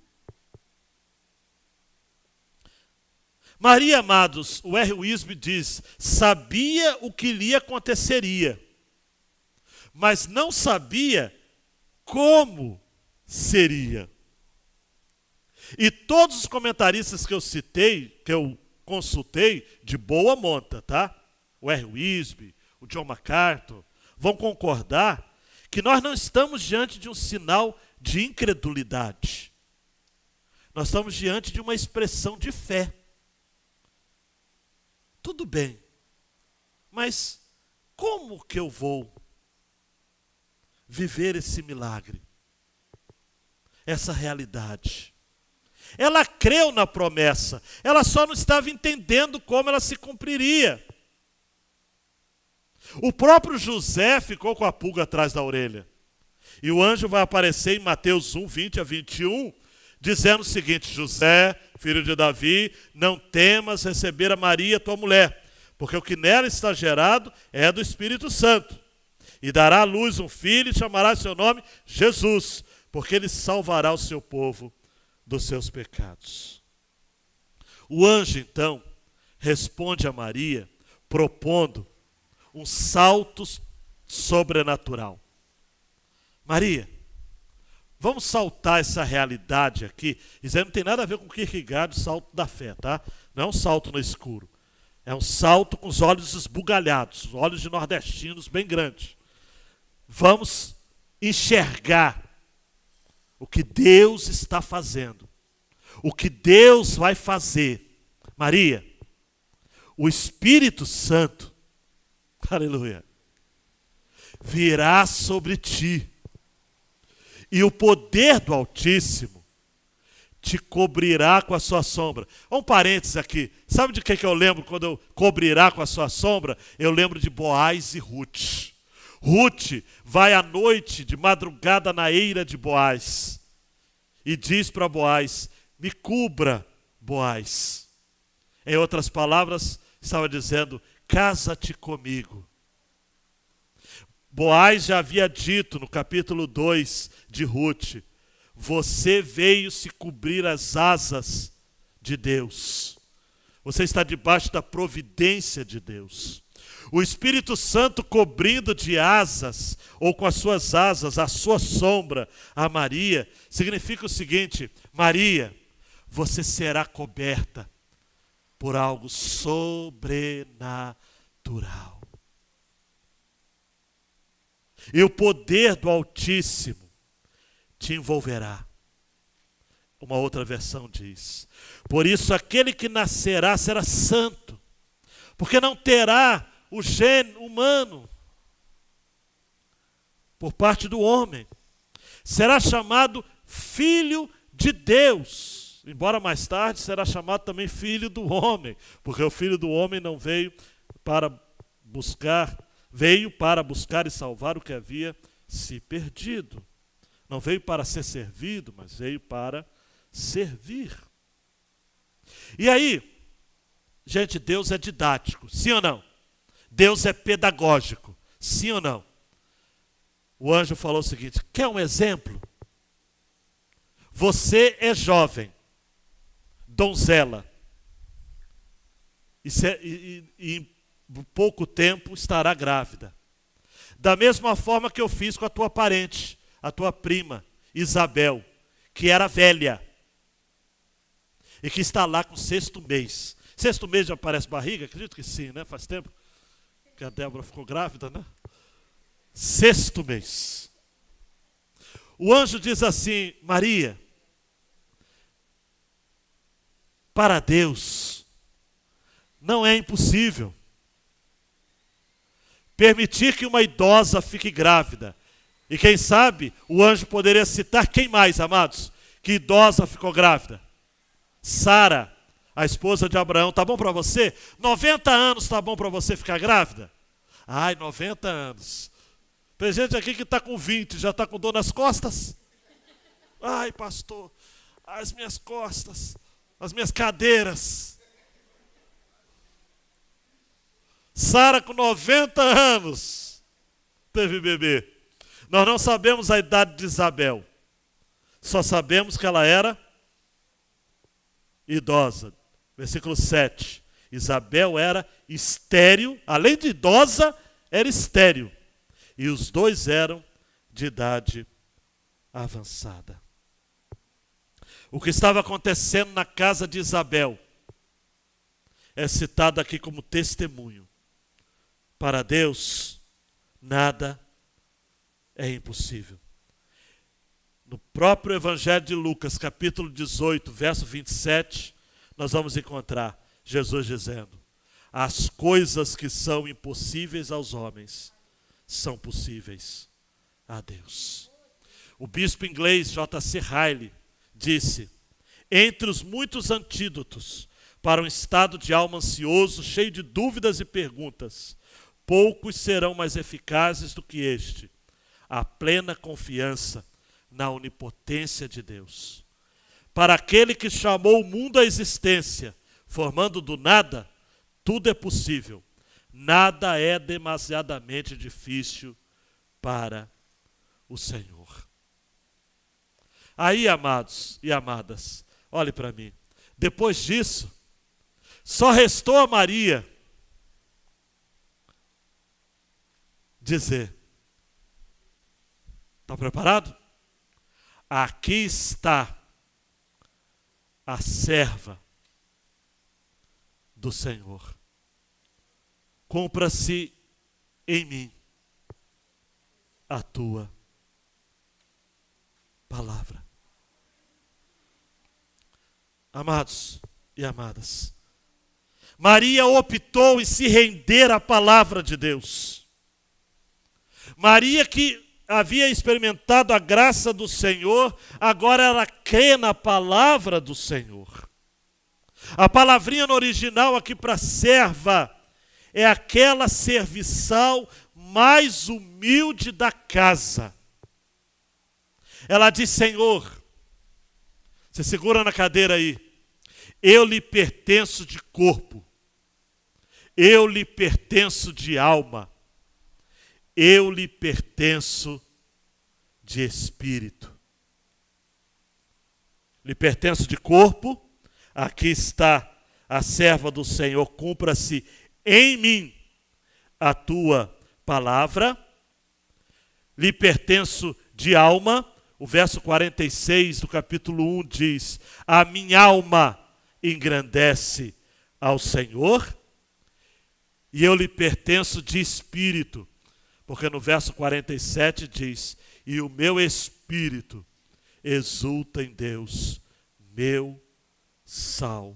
Maria, amados, o R. Wisby diz, sabia o que lhe aconteceria, mas não sabia como seria. E todos os comentaristas que eu citei, que eu consultei, de boa monta, tá? O R. Wisby, o John MacArthur, vão concordar que nós não estamos diante de um sinal de incredulidade. Nós estamos diante de uma expressão de fé. Tudo bem, mas como que eu vou viver esse milagre? Essa realidade? Ela creu na promessa, ela só não estava entendendo como ela se cumpriria. O próprio José ficou com a pulga atrás da orelha. E o anjo vai aparecer em Mateus 1, 20 a 21, dizendo o seguinte: José, filho de Davi, não temas receber a Maria, tua mulher, porque o que nela está gerado é do Espírito Santo. E dará à luz um filho e chamará seu nome Jesus, porque ele salvará o seu povo dos seus pecados. O anjo, então, responde a Maria, propondo um salto sobrenatural. Maria, vamos saltar essa realidade aqui. Isso aí não tem nada a ver com o Kierkegaard, o salto da fé, tá? Não é um salto no escuro. É um salto com os olhos esbugalhados, os olhos de nordestinos bem grandes. Vamos enxergar o que Deus está fazendo. O que Deus vai fazer. Maria, o Espírito Santo, aleluia, virá sobre ti. E o poder do Altíssimo te cobrirá com a sua sombra. Um parênteses aqui. Sabe de que eu lembro quando eu cobrirá com a sua sombra? Eu lembro de Boaz e Ruth. Ruth vai à noite, de madrugada, na eira de Boaz. E diz para Boaz: me cubra, Boaz. Em outras palavras, estava dizendo: casa-te comigo. Boaz já havia dito no capítulo 2 de Ruth: você veio se cobrir as asas de Deus. Você está debaixo da providência de Deus. O Espírito Santo cobrindo de asas, ou com as suas asas, a sua sombra, a Maria, significa o seguinte: Maria, você será coberta por algo sobrenatural. E o poder do Altíssimo te envolverá. Uma outra versão diz: por isso aquele que nascerá será santo, porque não terá o gene humano por parte do homem. Será chamado Filho de Deus, embora mais tarde será chamado também Filho do Homem, porque o Filho do Homem não veio para buscar e salvar o que havia se perdido. Não veio para ser servido, mas veio para servir. E aí, gente, Deus é didático, sim ou não? Deus é pedagógico, sim ou não? O anjo falou o seguinte: quer um exemplo? Você é jovem, donzela, e em pouco tempo estará grávida. Da mesma forma que eu fiz com a tua parente, a tua prima, Isabel, que era velha e que está lá com o 6º mês. 6º mês já aparece barriga? Acredito que sim, né? Faz tempo que a Débora ficou grávida, né? 6º mês. O anjo diz assim: Maria, para Deus não é impossível permitir que uma idosa fique grávida. E quem sabe, o anjo poderia citar quem mais, amados? Que idosa ficou grávida? Sara, a esposa de Abraão. Tá bom para você? 90 anos tá bom para você ficar grávida? Ai, 90 anos. Tem gente aqui que está com 20, já está com dor nas costas. Ai, pastor, as minhas costas, as minhas cadeiras. Sara, com 90 anos, teve bebê. Nós não sabemos a idade de Isabel. Só sabemos que ela era idosa. Versículo 7. Isabel era estéril, além de idosa, era estéril. E os dois eram de idade avançada. O que estava acontecendo na casa de Isabel é citado aqui como testemunho. Para Deus, nada é impossível. No próprio Evangelho de Lucas, capítulo 18, verso 27, nós vamos encontrar Jesus dizendo: as coisas que são impossíveis aos homens são possíveis a Deus. O bispo inglês J.C. Ryle disse: entre os muitos antídotos para um estado de alma ansioso, cheio de dúvidas e perguntas, poucos serão mais eficazes do que este: a plena confiança na onipotência de Deus. Para aquele que chamou o mundo à existência, formando do nada, tudo é possível. Nada é demasiadamente difícil para o Senhor. Aí, amados e amadas, olhe para mim. Depois disso, só restou a Maria dizer: está preparado? Aqui está a serva do Senhor. Cumpra-se em mim a tua palavra. Amados e amadas, Maria optou em se render à palavra de Deus. Maria, que havia experimentado a graça do Senhor, agora ela crê na palavra do Senhor. A palavrinha no original aqui para serva é aquela serviçal mais humilde da casa. Ela diz: Senhor, você segura na cadeira aí, eu lhe pertenço de corpo, eu lhe pertenço de alma, eu lhe pertenço de espírito. Lhe pertenço de corpo, aqui está a serva do Senhor, cumpra-se em mim a tua palavra. Lhe pertenço de alma, o verso 46 do capítulo 1 diz: a minha alma engrandece ao Senhor. E eu lhe pertenço de espírito, porque no verso 47 diz: e o meu espírito exulta em Deus, meu Salvador.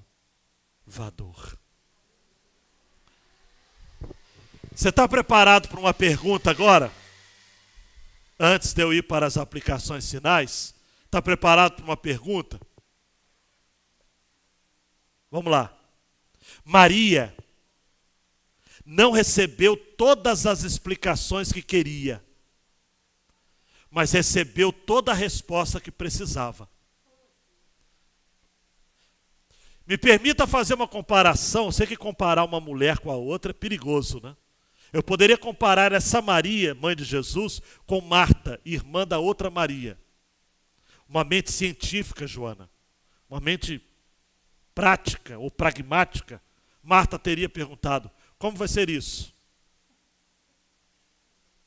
Você está preparado para uma pergunta agora? Antes de eu ir para as aplicações finais, está preparado para uma pergunta? Vamos lá. Maria não recebeu todas as explicações que queria, mas recebeu toda a resposta que precisava. Me permita fazer uma comparação. Eu sei que comparar uma mulher com a outra é perigoso, né? Eu poderia comparar essa Maria, mãe de Jesus, com Marta, irmã da outra Maria. Uma mente científica, Joana. Uma mente prática ou pragmática. Marta teria perguntado: como vai ser isso?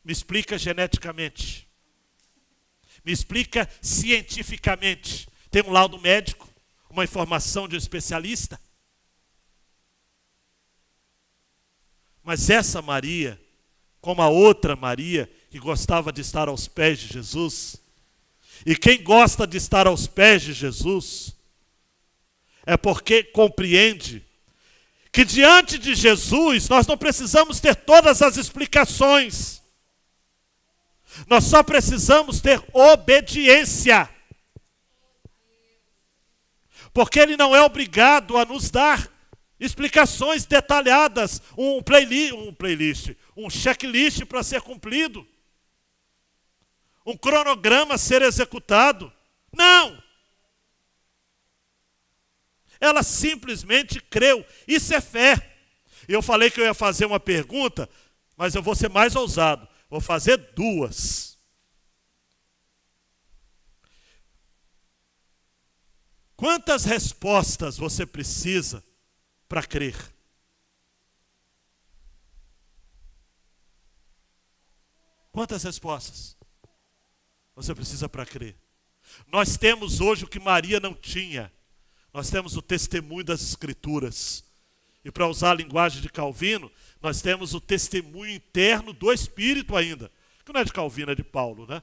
Me explica geneticamente. Me explica cientificamente. Tem um laudo médico? Uma informação de um especialista? Mas essa Maria, como a outra Maria, que gostava de estar aos pés de Jesus, e quem gosta de estar aos pés de Jesus, é porque compreende que diante de Jesus nós não precisamos ter todas as explicações. Nós só precisamos ter obediência. Porque Ele não é obrigado a nos dar explicações detalhadas, um checklist para ser cumprido. um cronograma a ser executado. Não! Ela simplesmente creu. Isso é fé. Eu falei que eu ia fazer uma pergunta, mas eu vou ser mais ousado. Vou fazer duas. Quantas respostas você precisa para crer? Quantas respostas você precisa para crer? Nós temos hoje o que Maria não tinha. Nós temos o testemunho das Escrituras. E para usar a linguagem de Calvino, nós temos o testemunho interno do Espírito ainda. Que não é de Calvino, é de Paulo, né?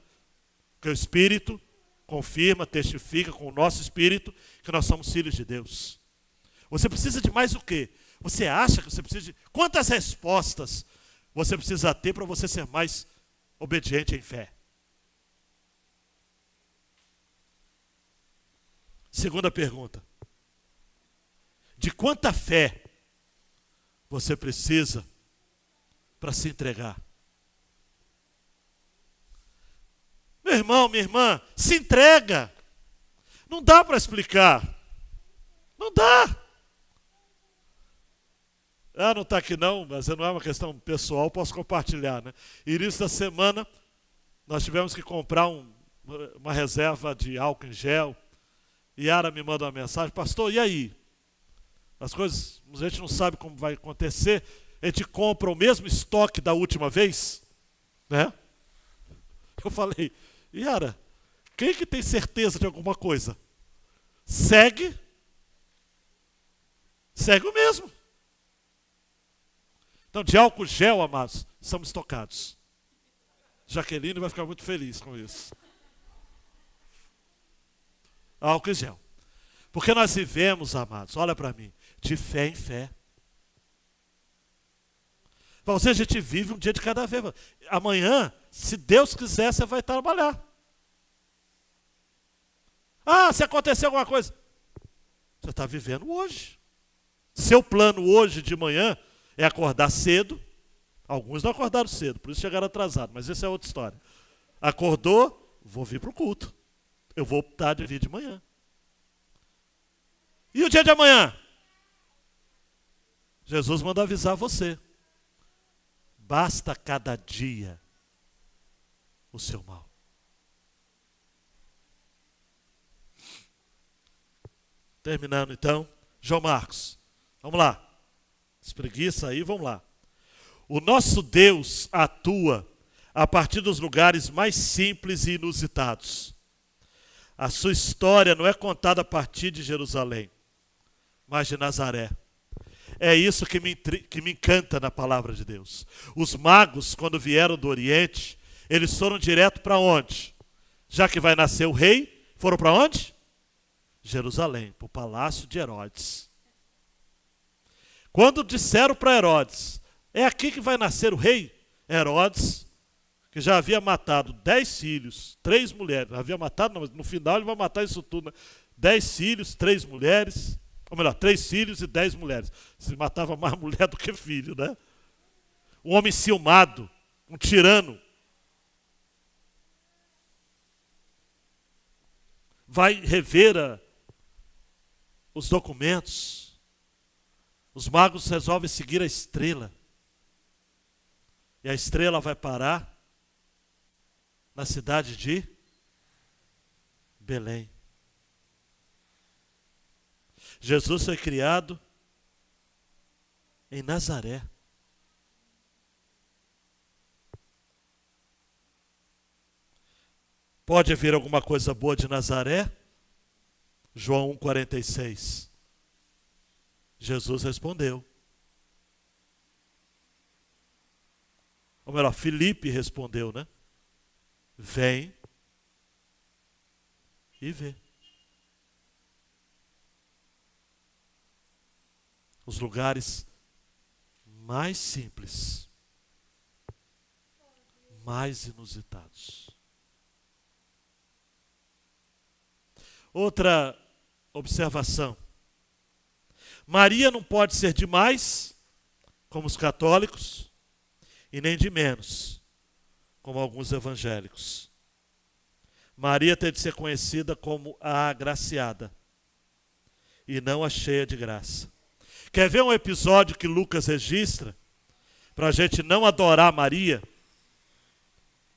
Porque o Espírito confirma, testifica com o nosso Espírito que nós somos filhos de Deus. Você precisa de mais o quê? Você acha que você precisa de... Quantas respostas você precisa ter para você ser mais obediente em fé? Segunda pergunta. De quanta fé você precisa para se entregar? Meu irmão, minha irmã, se entrega. Não dá para explicar. Não dá. Não está aqui não, mas não é uma questão pessoal, posso compartilhar, né? Início da semana, nós tivemos que comprar uma reserva de álcool em gel. Yara me manda uma mensagem: pastor, e aí? As coisas, a gente não sabe como vai acontecer, a gente compra o mesmo estoque da última vez, né? Eu falei: Yara, quem que tem certeza de alguma coisa? Segue o mesmo. Então, de álcool gel, amados, estamos estocados. Jaqueline vai ficar muito feliz com isso. Álcool gel. Porque nós vivemos, amados, olha para mim, de fé em fé. Para você, a gente vive um dia de cada vez. Amanhã, se Deus quiser, você vai trabalhar. Se acontecer alguma coisa, você está vivendo hoje. Seu plano hoje de manhã é acordar cedo. Alguns não acordaram cedo, por isso chegaram atrasados, mas essa é outra história. Acordou, vou vir para o culto. Eu vou optar de vir de manhã. E o dia de amanhã? Jesus manda avisar você. Basta cada dia o seu mal. Terminando então, João Marcos. Vamos lá. Espreguiça aí, vamos lá. O nosso Deus atua a partir dos lugares mais simples e inusitados. A sua história não é contada a partir de Jerusalém, mas de Nazaré. É isso que me encanta na palavra de Deus. Os magos, quando vieram do Oriente, eles foram direto para onde? Já que vai nascer o rei, foram para onde? Jerusalém, para o palácio de Herodes. Quando disseram para Herodes, é aqui que vai nascer o rei? Herodes, que já havia matado 10 filhos, 3 mulheres. Havia matado, não, mas no final ele vai matar isso tudo, né? 10 filhos, 3 mulheres. Ou melhor, 3 filhos e 10 mulheres. Se matava mais mulher do que filho, né? Um homem ciumado, um tirano. Vai rever os documentos. Os magos resolvem seguir a estrela. E a estrela vai parar na cidade de Belém. Jesus foi criado em Nazaré. Pode haver alguma coisa boa de Nazaré? João 1,46. Jesus respondeu. Ou melhor, Filipe respondeu, né? Vem e vê. Os lugares mais simples, mais inusitados. Outra observação. Maria não pode ser de mais, como os católicos, e nem de menos, como alguns evangélicos. Maria tem de ser conhecida como a agraciada e não a cheia de graça. Quer ver um episódio que Lucas registra para a gente não adorar Maria?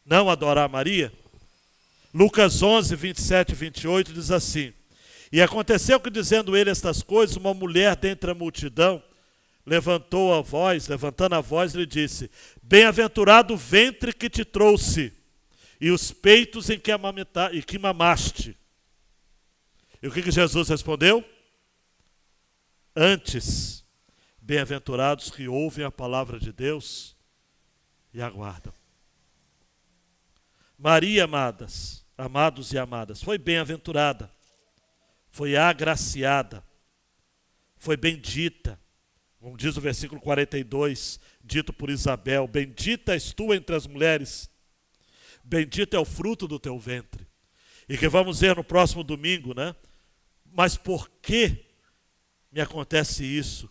Não adorar Maria? Lucas 11, 27 e 28 diz assim: E aconteceu que, dizendo ele estas coisas, uma mulher dentre a multidão levantando a voz, lhe disse: Bem-aventurado o ventre que te trouxe, e os peitos em que mamaste. E o que Jesus respondeu? Antes, bem-aventurados que ouvem a palavra de Deus e aguardam. Maria, amados e amadas, foi bem-aventurada, foi agraciada, foi bendita. Como diz o versículo 42, dito por Isabel: Bendita és tu entre as mulheres, bendito é o fruto do teu ventre. E que vamos ver no próximo domingo, né? Mas por que me acontece isso?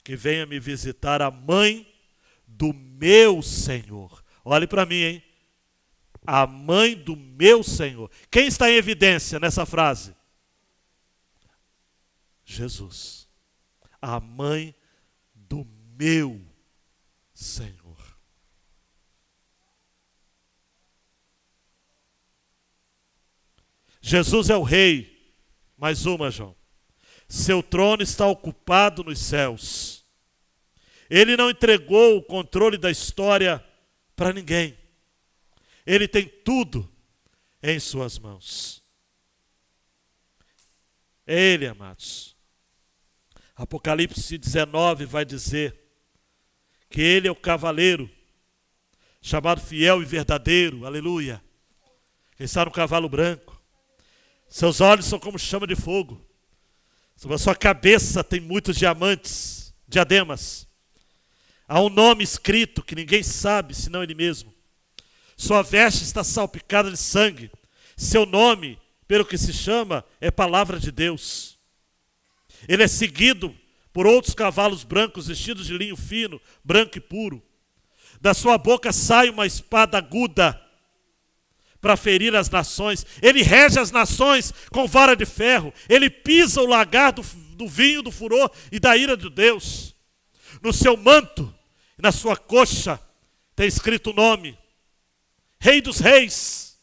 Que venha me visitar a mãe do meu Senhor. Olhe para mim, hein? A mãe do meu Senhor. Quem está em evidência nessa frase? Jesus. A mãe do meu Senhor. Jesus é o rei. Mais uma, João. Seu trono está ocupado nos céus. Ele não entregou o controle da história para ninguém. Ele tem tudo em suas mãos. É Ele, amados. Apocalipse 19 vai dizer que Ele é o cavaleiro, chamado fiel e verdadeiro, aleluia. Ele está no cavalo branco. Seus olhos são como chama de fogo. Sobre a sua cabeça tem muitos diademas. Há um nome escrito que ninguém sabe, senão Ele mesmo. Sua veste está salpicada de sangue. Seu nome, pelo que se chama, é Palavra de Deus. Ele é seguido por outros cavalos brancos vestidos de linho fino, branco e puro. Da sua boca sai uma espada aguda para ferir as nações. Ele rege as nações com vara de ferro. Ele pisa o lagar do vinho, do furor e da ira de Deus. No seu manto e na sua coxa tem escrito o nome: Rei dos Reis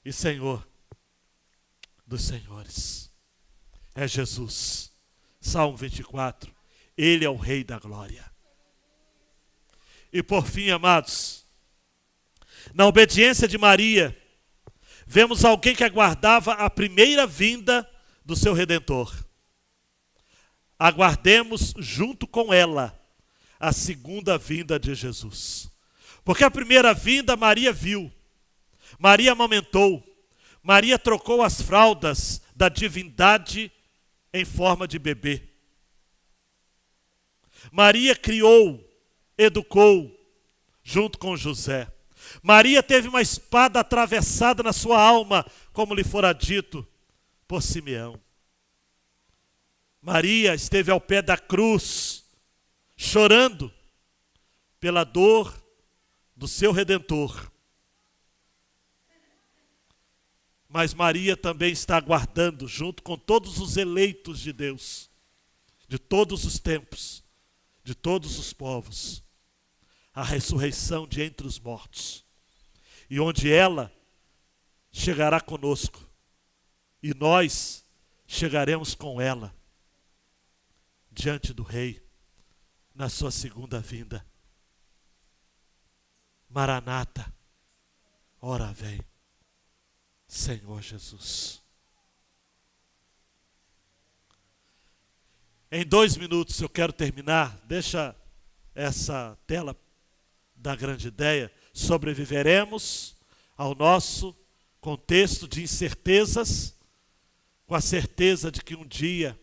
e Senhor dos Senhores. É Jesus. Salmo 24. Ele é o Rei da Glória. E por fim, amados, na obediência de Maria, vemos alguém que aguardava a primeira vinda do seu Redentor. Aguardemos junto com ela a segunda vinda de Jesus. Porque a primeira vinda Maria viu, Maria amamentou, Maria trocou as fraldas da divindade em forma de bebê. Maria criou, educou, junto com José. Maria teve uma espada atravessada na sua alma, como lhe fora dito por Simeão. Maria esteve ao pé da cruz, chorando pela dor do seu Redentor. Mas Maria também está aguardando, junto com todos os eleitos de Deus, de todos os tempos, de todos os povos, a ressurreição de entre os mortos. E onde ela chegará conosco, e nós chegaremos com ela, diante do Rei, na sua segunda vinda. Maranata, ora vem, Senhor Jesus. Em 2 minutos eu quero terminar. Deixa essa tela da grande ideia. Sobreviveremos ao nosso contexto de incertezas, com a certeza de que um dia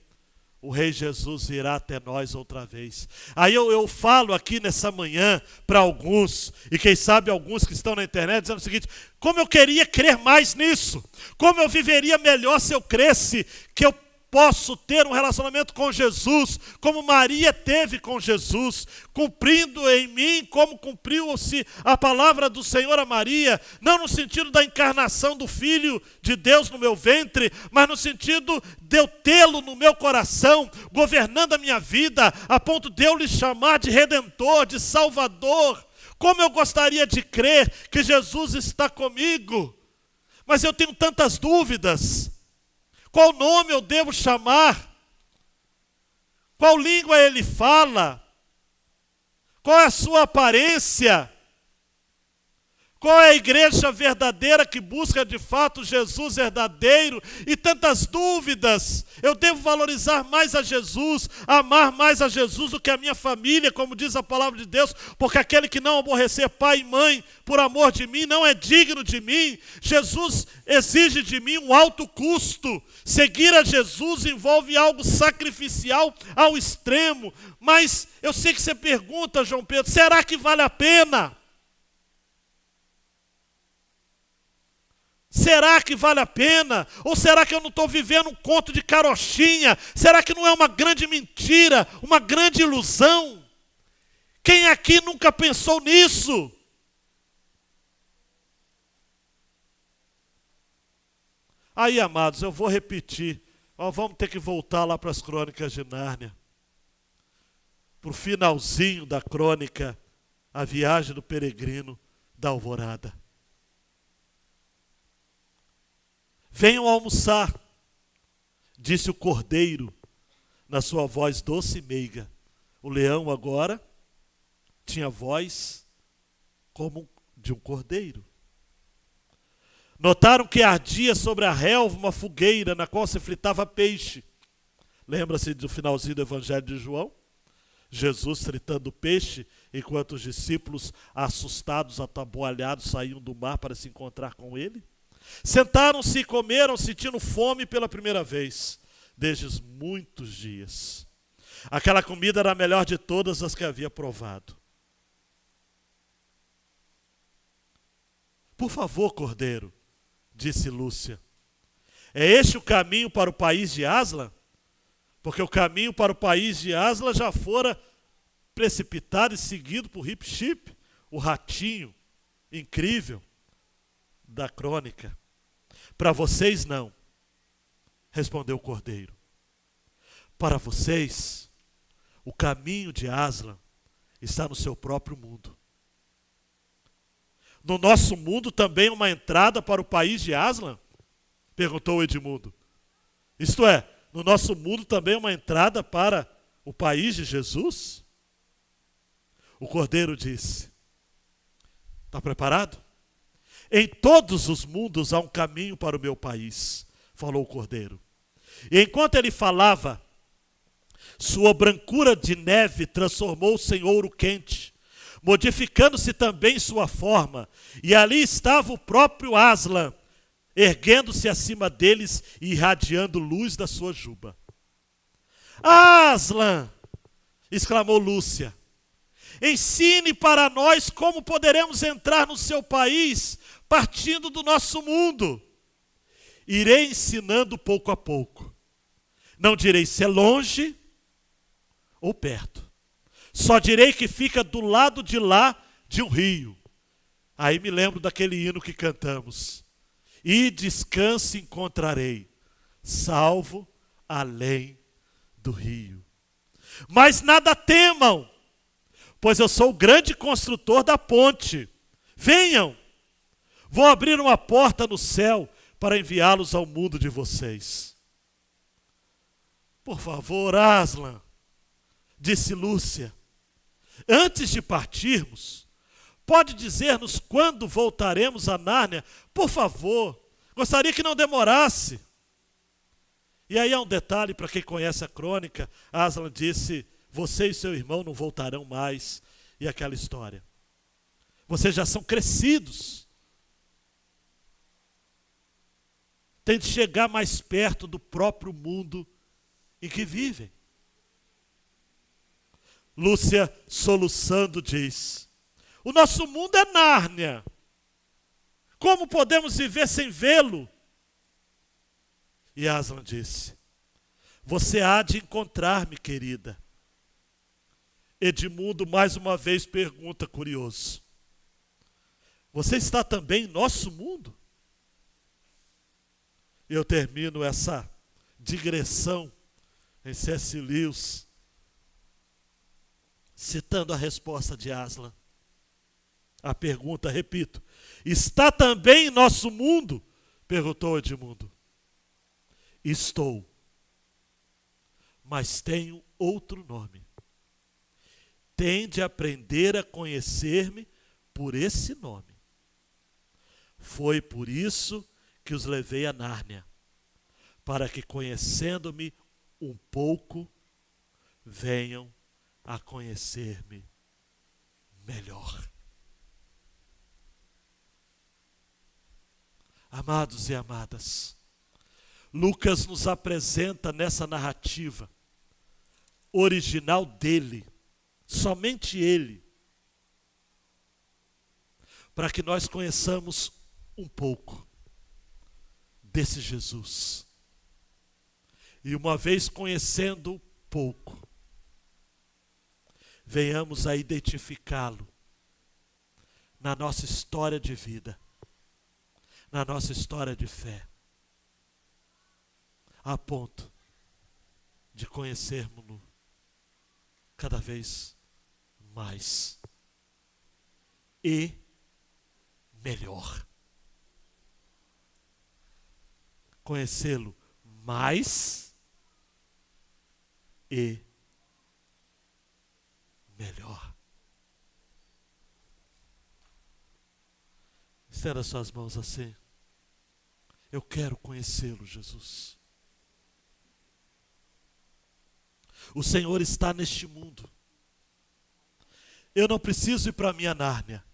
o Rei Jesus virá até nós outra vez. Aí eu falo aqui nessa manhã para alguns, e quem sabe alguns que estão na internet, dizendo o seguinte: como eu queria crer mais nisso, como eu viveria melhor se eu cresse que eu posso ter um relacionamento com Jesus, como Maria teve com Jesus, cumprindo em mim como cumpriu-se a palavra do Senhor a Maria, não no sentido da encarnação do Filho de Deus no meu ventre, mas no sentido de eu tê-lo no meu coração, governando a minha vida, a ponto de eu lhe chamar de Redentor, de Salvador. Como eu gostaria de crer que Jesus está comigo, mas eu tenho tantas dúvidas. Qual nome eu devo chamar? Qual língua ele fala? Qual é a sua aparência? Qual é a igreja verdadeira que busca de fato Jesus verdadeiro? E tantas dúvidas. Eu devo valorizar mais a Jesus, amar mais a Jesus do que a minha família, como diz a palavra de Deus, porque aquele que não aborrecer pai e mãe por amor de mim não é digno de mim. Jesus exige de mim um alto custo. Seguir a Jesus envolve algo sacrificial ao extremo. Mas eu sei que você pergunta, João Pedro, será que vale a pena? Será que vale a pena? Ou será que eu não estou vivendo um conto de carochinha? Será que não é uma grande mentira, uma grande ilusão? Quem aqui nunca pensou nisso? Aí, amados, eu vou repetir. Vamos ter que voltar lá para as crônicas de Nárnia. Para o finalzinho da crônica, a viagem do peregrino da alvorada. Venham almoçar, disse o cordeiro, na sua voz doce e meiga. O leão agora tinha voz como de um cordeiro. Notaram que ardia sobre a relva uma fogueira na qual se fritava peixe. Lembra-se do finalzinho do Evangelho de João? Jesus fritando peixe, enquanto os discípulos, assustados, ataboalhados, saíam do mar para se encontrar com ele. Sentaram-se e comeram, sentindo fome pela primeira vez, desde muitos dias. Aquela comida era a melhor de todas as que havia provado. Por favor, cordeiro, disse Lúcia, é este o caminho para o país de Aslan? Porque o caminho para o país de Aslan já fora precipitado e seguido por Rip-Chip, o ratinho incrível da crônica. Para vocês não, respondeu o cordeiro. Para vocês, o caminho de Aslan está no seu próprio mundo. No nosso mundo também uma entrada para o país de Aslan? Perguntou Edmundo. Isto é, no nosso mundo também uma entrada para o país de Jesus? O cordeiro disse, está preparado? Em todos os mundos há um caminho para o meu país, falou o cordeiro. E enquanto ele falava, sua brancura de neve transformou-se em ouro quente, modificando-se também sua forma, e ali estava o próprio Aslan, erguendo-se acima deles e irradiando luz da sua juba. Aslan! Exclamou Lúcia. Ensine para nós como poderemos entrar no seu país, partindo do nosso mundo. Irei ensinando pouco a pouco. Não direi se é longe ou perto. Só direi que fica do lado de lá de um rio. Aí me lembro daquele hino que cantamos. E descanso encontrarei, salvo além do rio. Mas nada temam, pois eu sou o grande construtor da ponte. Venham, vou abrir uma porta no céu para enviá-los ao mundo de vocês. Por favor, Aslan, disse Lúcia, antes de partirmos, pode dizer-nos quando voltaremos a Nárnia? Por favor, gostaria que não demorasse. E aí há um detalhe para quem conhece a crônica. Aslan disse, você e seu irmão não voltarão mais. E aquela história. Vocês já são crescidos. Tem de chegar mais perto do próprio mundo em que vivem. Lúcia, soluçando, diz, o nosso mundo é Nárnia. Como podemos viver sem vê-lo? E Aslan disse, Você há de encontrar-me, querida. Edmundo mais uma vez pergunta, curioso: você está também em nosso mundo? Eu termino essa digressão em C.S. Lewis citando a resposta de Aslan. A pergunta, repito: está também em nosso mundo? Perguntou Edmundo. Estou, mas tenho outro nome. Tende a aprender a conhecer-me por esse nome. Foi por isso que os levei a Nárnia, para que, conhecendo-me um pouco, venham a conhecer-me melhor. Amados e amadas, Lucas nos apresenta nessa narrativa original dele, somente ele, para que nós conheçamos um pouco desse Jesus. E uma vez conhecendo pouco, venhamos a identificá-lo na nossa história de vida, na nossa história de fé, a ponto de conhecermos-lo cada vez mais e melhor. Conhecê-lo mais e melhor. Estenda suas mãos assim. Eu quero conhecê-lo, Jesus. O Senhor está neste mundo. Eu não preciso ir para a minha Nárnia.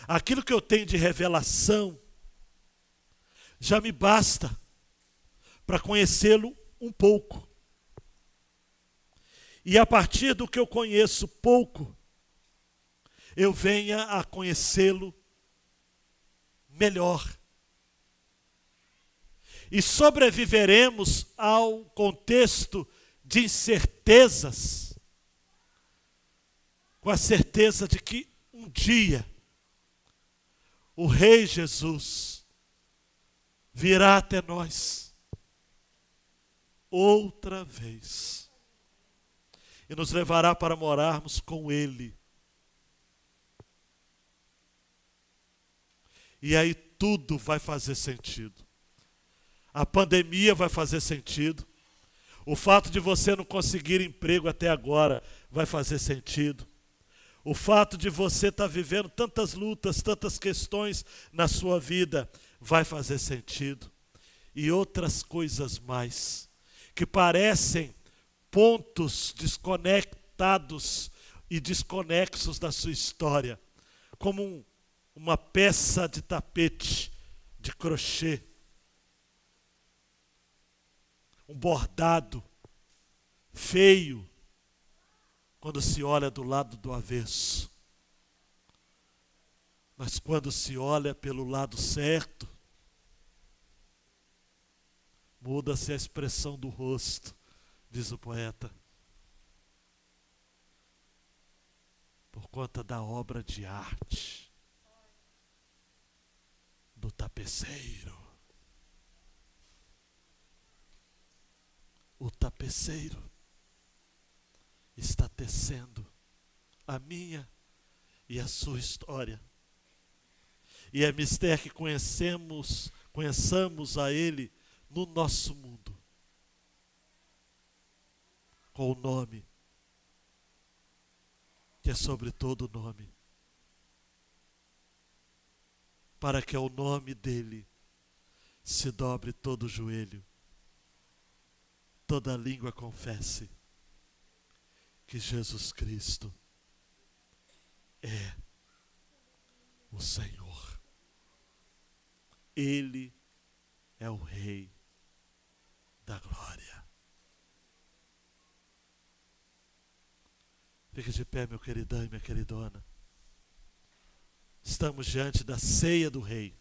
Aquilo que eu tenho de revelação já me basta para conhecê-lo um pouco. E a partir do que eu conheço pouco, eu venha a conhecê-lo melhor. E sobreviveremos ao contexto de incertezas, com a certeza de que um dia o Rei Jesus virá até nós outra vez e nos levará para morarmos com Ele. E aí tudo vai fazer sentido. A pandemia vai fazer sentido. O fato de você não conseguir emprego até agora vai fazer sentido. O fato de você estar vivendo tantas lutas, tantas questões na sua vida vai fazer sentido. E outras coisas mais, que parecem pontos desconectados e desconexos da sua história, como uma peça de tapete de crochê, um bordado feio, quando se olha do lado do avesso. Mas quando se olha pelo lado certo, muda-se a expressão do rosto, diz o poeta, por conta da obra de arte do tapeceiro. O tapeceiro está tecendo a minha e a sua história. E é mister que conheçamos a Ele no nosso mundo, com o nome que é sobre todo nome, para que ao nome dEle se dobre todo o joelho, toda língua confesse que Jesus Cristo é o Senhor. Ele é o Rei da glória. Fique de pé, meu queridão e minha queridona. Estamos diante da ceia do Rei.